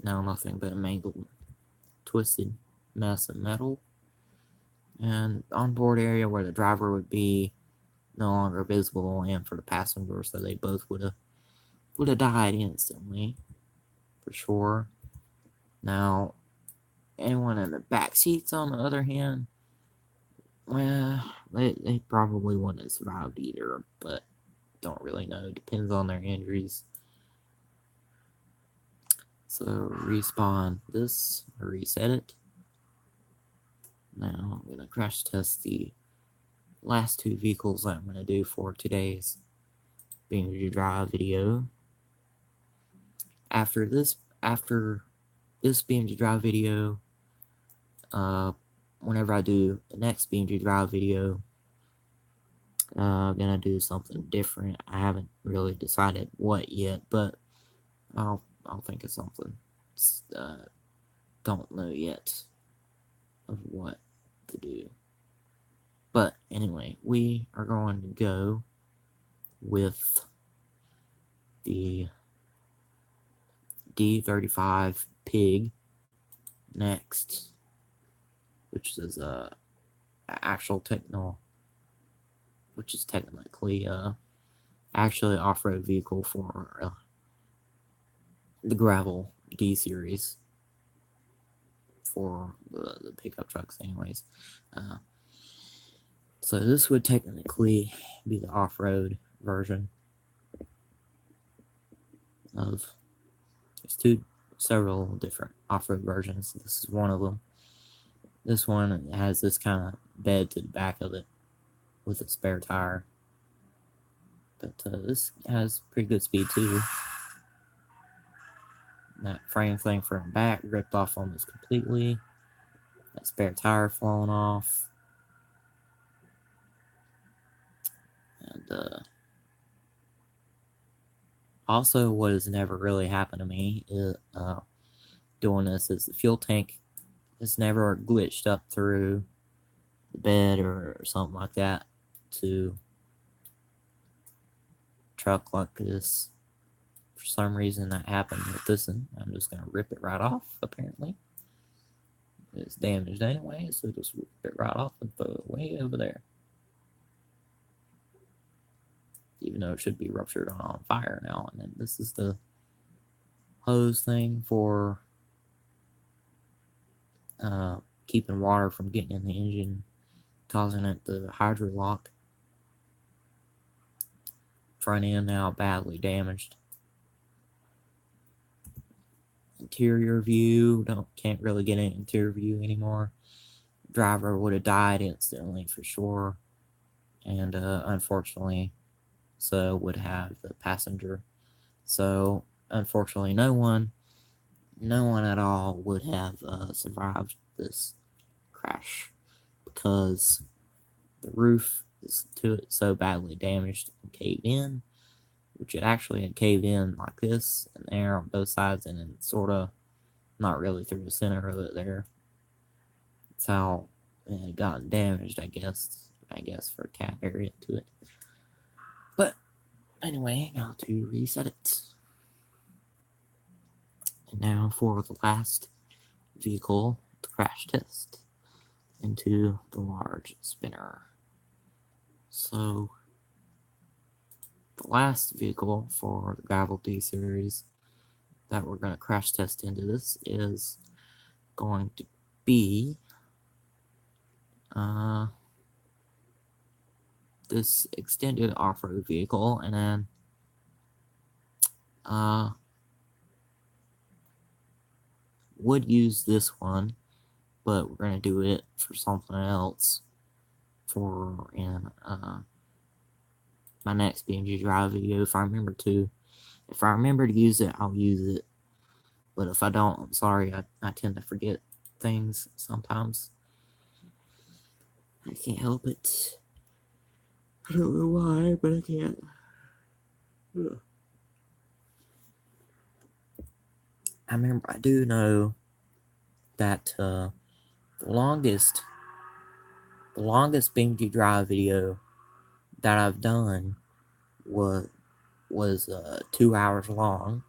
Now nothing but a mangled, twisted mess of metal. And onboard area where the driver would be no longer visible, and for the passenger, so they both would have died instantly, for sure. Now, anyone in the back seats, on the other hand, well, they probably wouldn't have survived either, but don't really know. Depends on their injuries. So respawn this, or reset it. Now I'm gonna crash test the last 2 vehicles that I'm gonna do for today's ng.drive video. After this ng.drive video, whenever I do the next ng.drive video, I'm gonna do something different. I haven't really decided what yet, but I'll think of something. Don't know yet of what to do. But anyway, we are going to go with the D35 Pig next, which is which is technically actually off-road vehicle for the gravel D series for the pickup trucks, anyways. So this would technically be the off-road version of. There's several different off-road versions. This is one of them. This one has this kind of bed to the back of it with a spare tire. But this has pretty good speed too. That frame thing front and back ripped off almost completely. That spare tire falling off. And also, what has never really happened to me is doing this is the fuel tank has never glitched up through the bed or something like that to truck like this. For some reason that happened with this, and I'm just gonna rip it right off. Apparently, it's damaged anyway, so just rip it right off and throw it way over there. Even though it should be ruptured on fire now. And then this is the hose thing for keeping water from getting in the engine, causing it to hydro lock. Front end now badly damaged. Interior view, can't really get an interior view anymore. Driver would have died instantly for sure, and unfortunately, so would have the passenger. So unfortunately, no one at all would have survived this crash, because the roof is so badly damaged and caved in, which it actually had caved in like this and there on both sides, and then sort of not really through the center of it there. That's how it had gotten damaged, I guess, for a cat area to it. But anyway, now to reset it. And now for the last vehicle, the crash test into the large spinner. So the last vehicle for the Gravel D series that we're going to crash test into this is going to be this extended off-road vehicle, and then would use this one, but we're gonna do it for something else for in my next ng.drive video if I remember to. If I remember to use it, I'll use it. But if I don't, I'm sorry. I tend to forget things sometimes. I can't help it. I don't know why, but I can't. I do know that the longest ng.drive video that I've done was 2 hours long,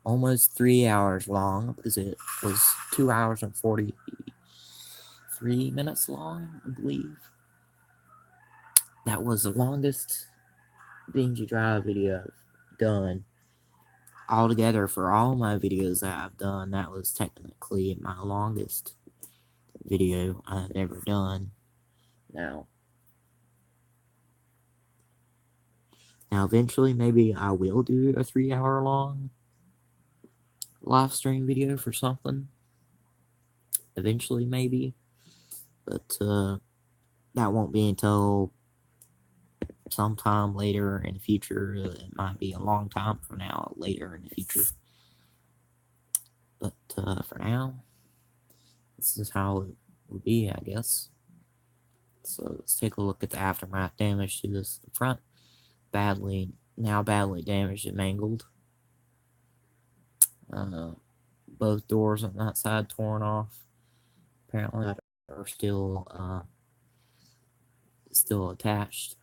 almost 3 hours long, because it was 2 hours and 43 minutes long, I believe. That was the longest ng.drive video I've done. Altogether, for all my videos that I've done, that was technically my longest video I've ever done. Now, eventually, maybe I will do a 3-hour long live stream video for something. Eventually, maybe. But that won't be until sometime later in the future. It might be a long time from now, later in the future. But for now, this is how it will be, I guess. So let's take a look at the aftermath damage to this front. Badly damaged and mangled. Both doors on that side torn off. Apparently, are still attached,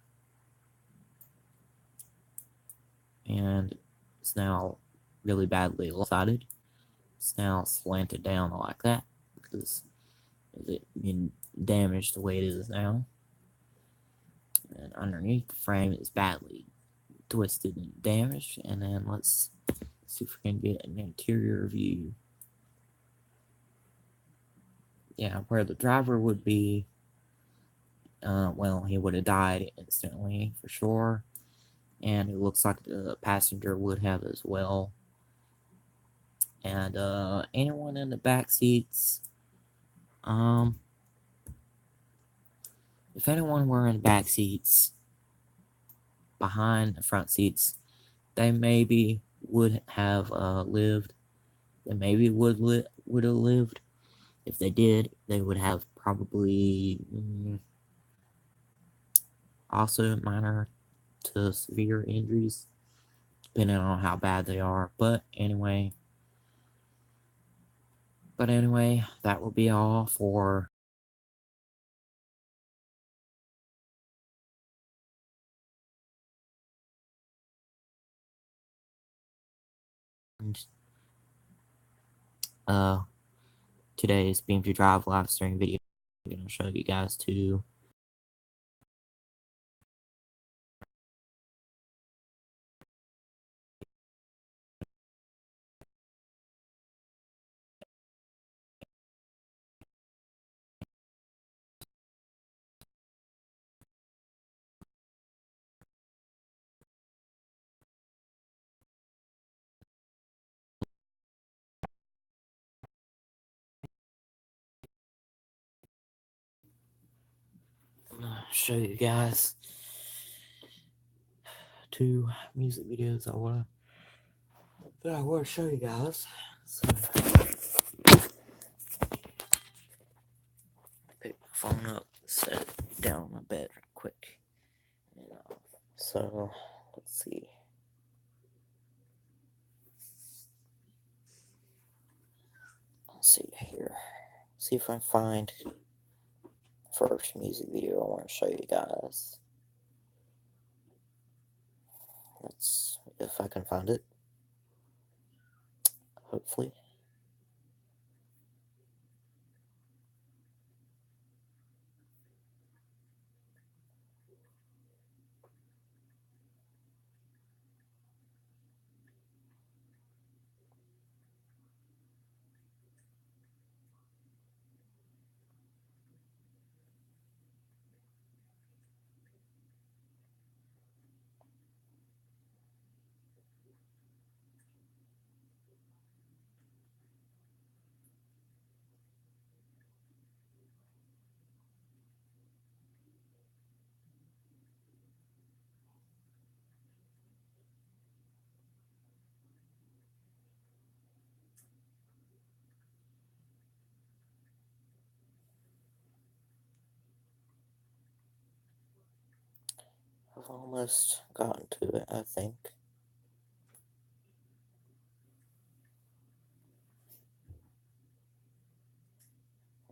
and it's now really badly lopsided. It's now slanted down like that because it's been damaged the way it is now. And underneath the frame is badly twisted and damaged. And then let's see if we can get an interior view. Yeah, where the driver would be, well, he would have died instantly for sure. And it looks like the passenger would have as well. And anyone in the back seats, if anyone were in the back seats behind the front seats, they maybe would have lived. They maybe would have lived. If they did, they would have probably also minor to severe injuries, depending on how bad they are. But anyway, that will be all for today's ng.drive live stream video. I'm going to show you guys to show you guys 2 music videos that I want to show you guys. So, pick my phone up, set it down on my bed real quick. So let's see. Let's see here. See if I can find the first music video I want to show you guys. Let's, if I can find it. Hopefully. almost gotten to it, I think.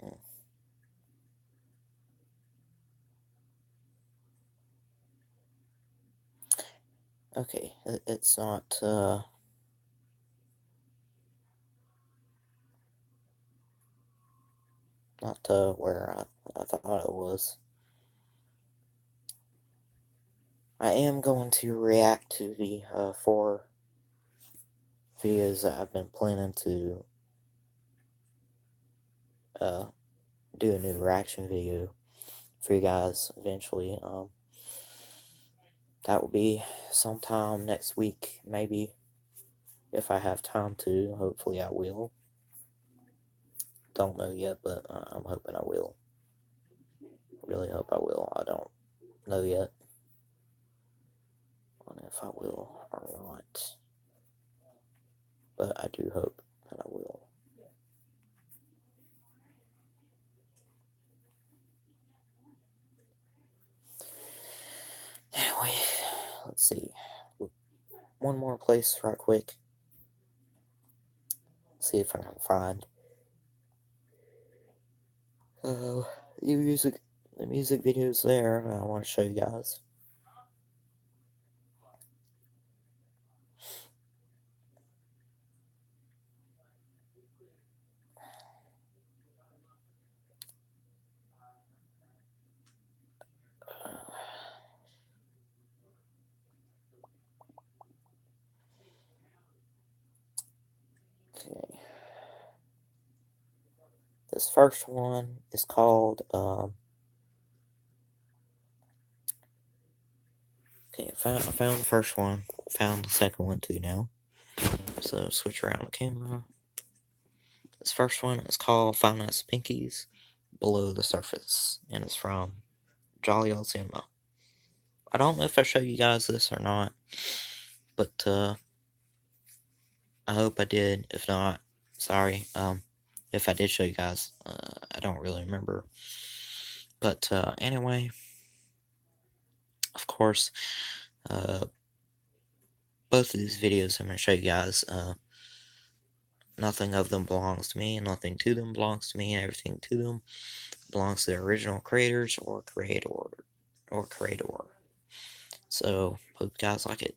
Hmm. Okay, it's not, where I thought it was. I am going to react to the 4 videos that I've been planning to do a new reaction video for you guys eventually. That will be sometime next week, maybe, if I have time to. Hopefully, I will. Don't know yet, but I'm hoping I will. Really hope I will. I don't know yet on if I will or not, but I do hope that I will. Anyway, let's see. One more place right quick. See if I can find the music videos there I want to show you guys. Okay. This first one is called, okay, I found the first one, found the second one too now. So switch around the camera. This first one is called Five Nights at Pinky's Below the Surface, and it's from Jolly Old Cinema. I don't know if I show you guys this or not, but I hope I did. If not, sorry. If I did show you guys, I don't really remember. But anyway, of course, both of these videos I'm going to show you guys, nothing of them belongs to me, and nothing to them belongs to me, and everything to them belongs to the original creators or creator. So, hope you guys like it.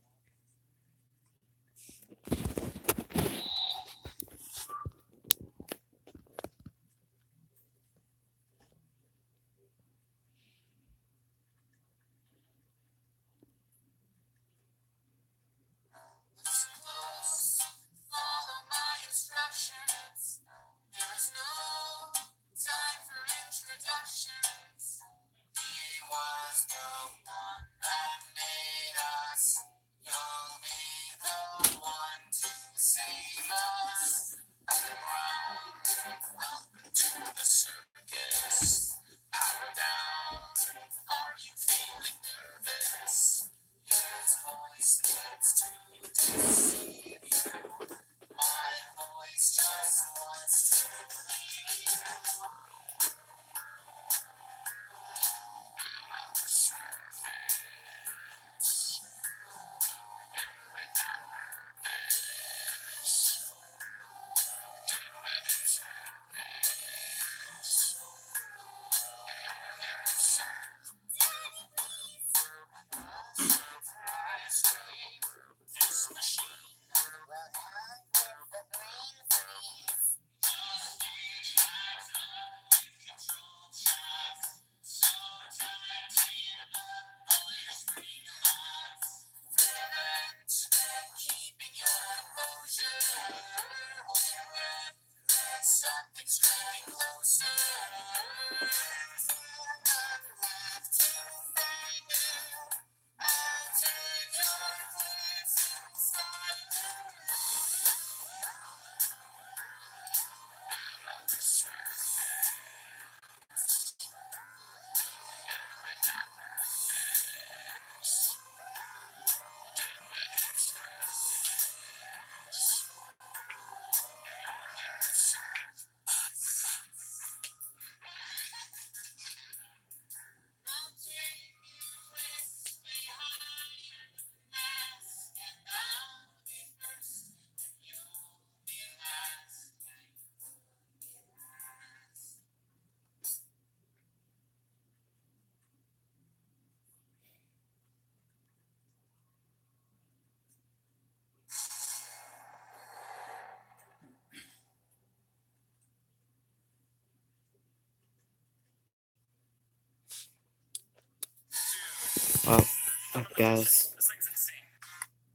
Well, I hope you guys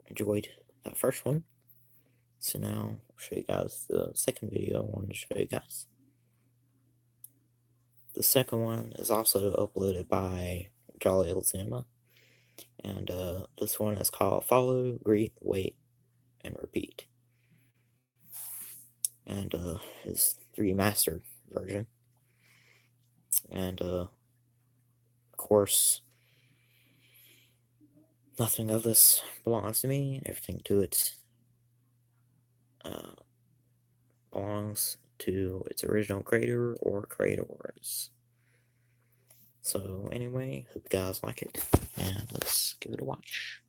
enjoyed that first one. So now I'll show you guys the second video I wanted to show you guys. The second one is also uploaded by Jolly Old Cinema. And this one is called Follow, Greet, Wait, and Repeat. And is the remastered version. And of course, nothing of this belongs to me. Everything to it belongs to its original creator or creators. So anyway, hope you guys like it, and let's give it a watch.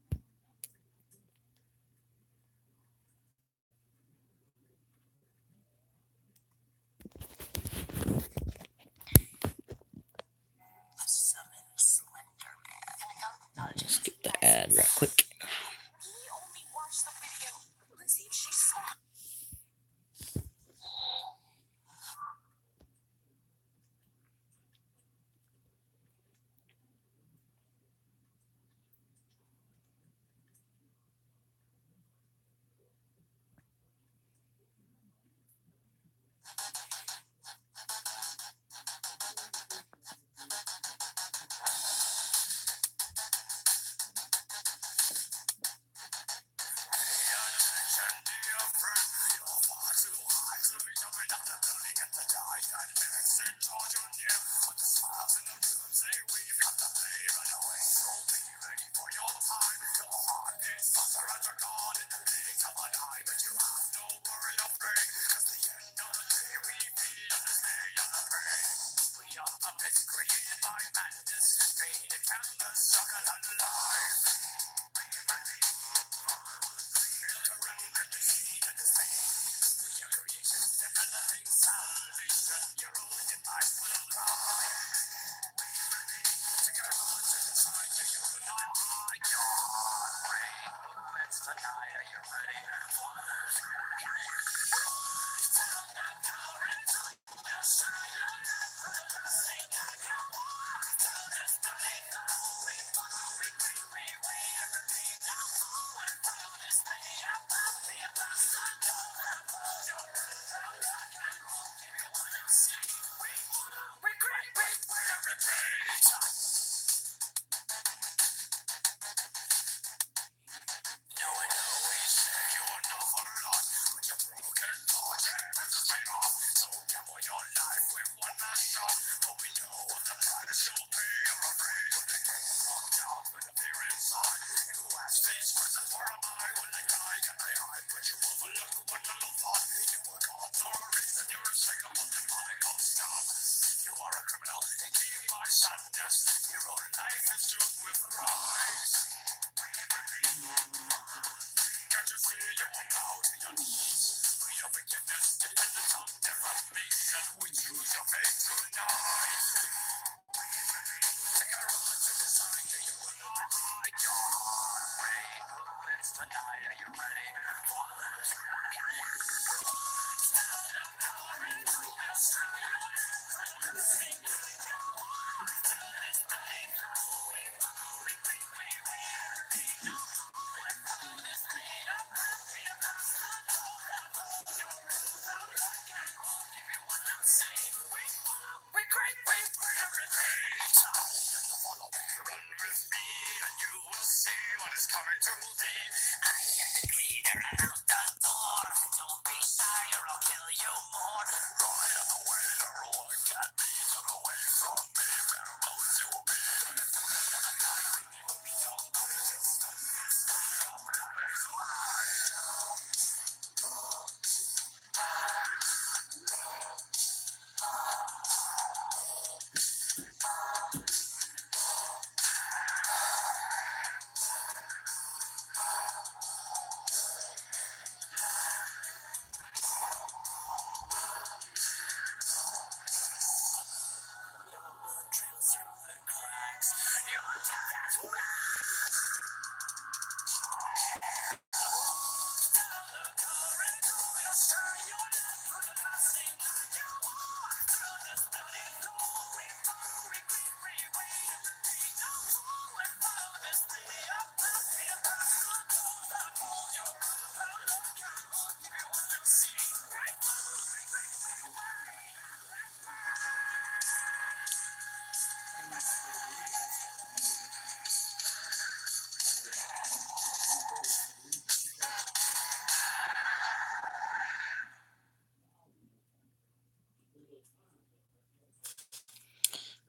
I'll just skip the ad real quick.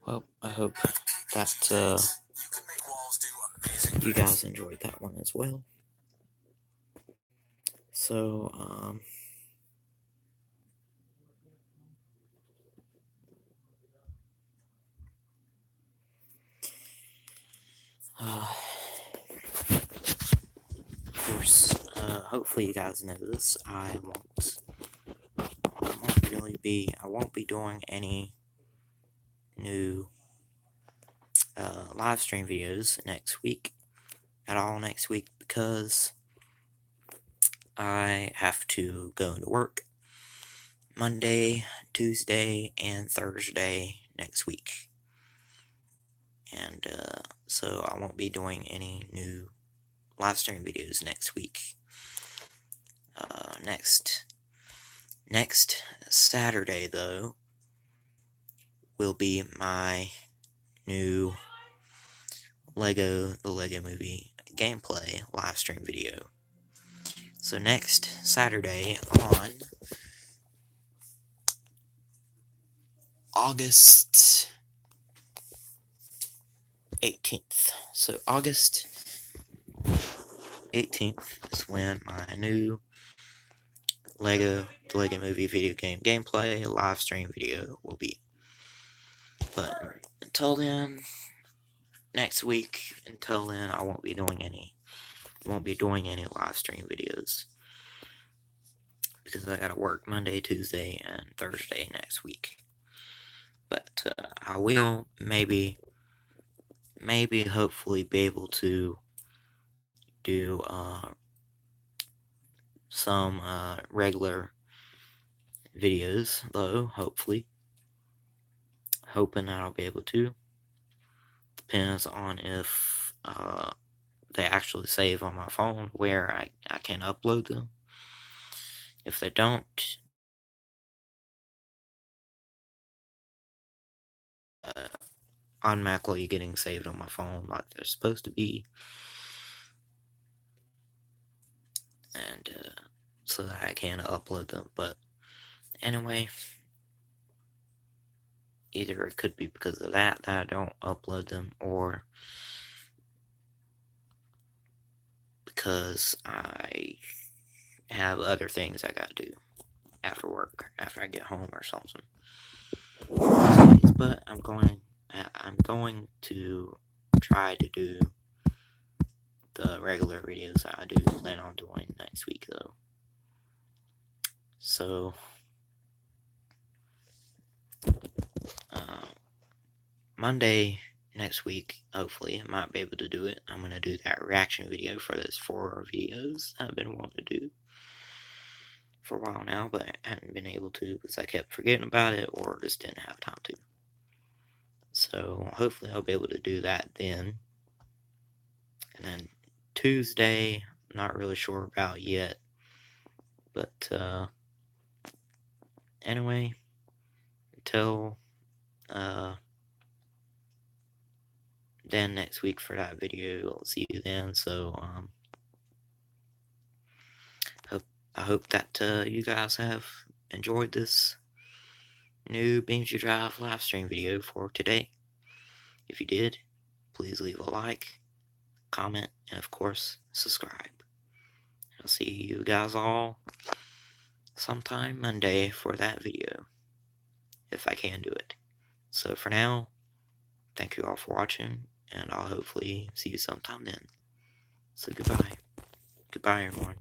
Well, I hope that you guys enjoyed that one as well. So, of course, hopefully you guys know this. I won't be doing any new live stream videos next week at all next week because I have to go to work Monday, Tuesday, and Thursday next week. And so I won't be doing any new live stream videos next week. Next Saturday, though, will be my new the Lego Movie gameplay live stream video. So next Saturday on August 18th. So August 18th is when my new the Lego Movie video game gameplay live stream video will be. But until then, I won't be doing any live stream videos because I gotta work Monday, Tuesday, and Thursday next week. But I will maybe hopefully be able to do some regular videos, though, hopefully. Hoping that I'll be able to. Depends on if they actually save on my phone where I can upload them. If they don't, automatically getting saved on my phone like they're supposed to be. And so that I can upload them. But anyway, either it could be because of that I don't upload them, or because I have other things I gotta do after work, after I get home or something. But I'm going to try to do the regular videos I do plan on doing next week, though. So, Monday next week, hopefully, I might be able to do it. I'm going to do that reaction video for those 4 videos I've been wanting to do for a while now, but I haven't been able to because I kept forgetting about it or just didn't have time to. So, hopefully, I'll be able to do that then. And then Tuesday, not really sure about yet. But anyway, until then next week for that video, I'll see you then. So I hope that you guys have enjoyed this new ng.drive live stream video for today. If you did, please leave a like, comment, and of course, subscribe. I'll see you guys all sometime Monday for that video, if I can do it. So for now, thank you all for watching, and I'll hopefully see you sometime then. So goodbye. Goodbye, everyone.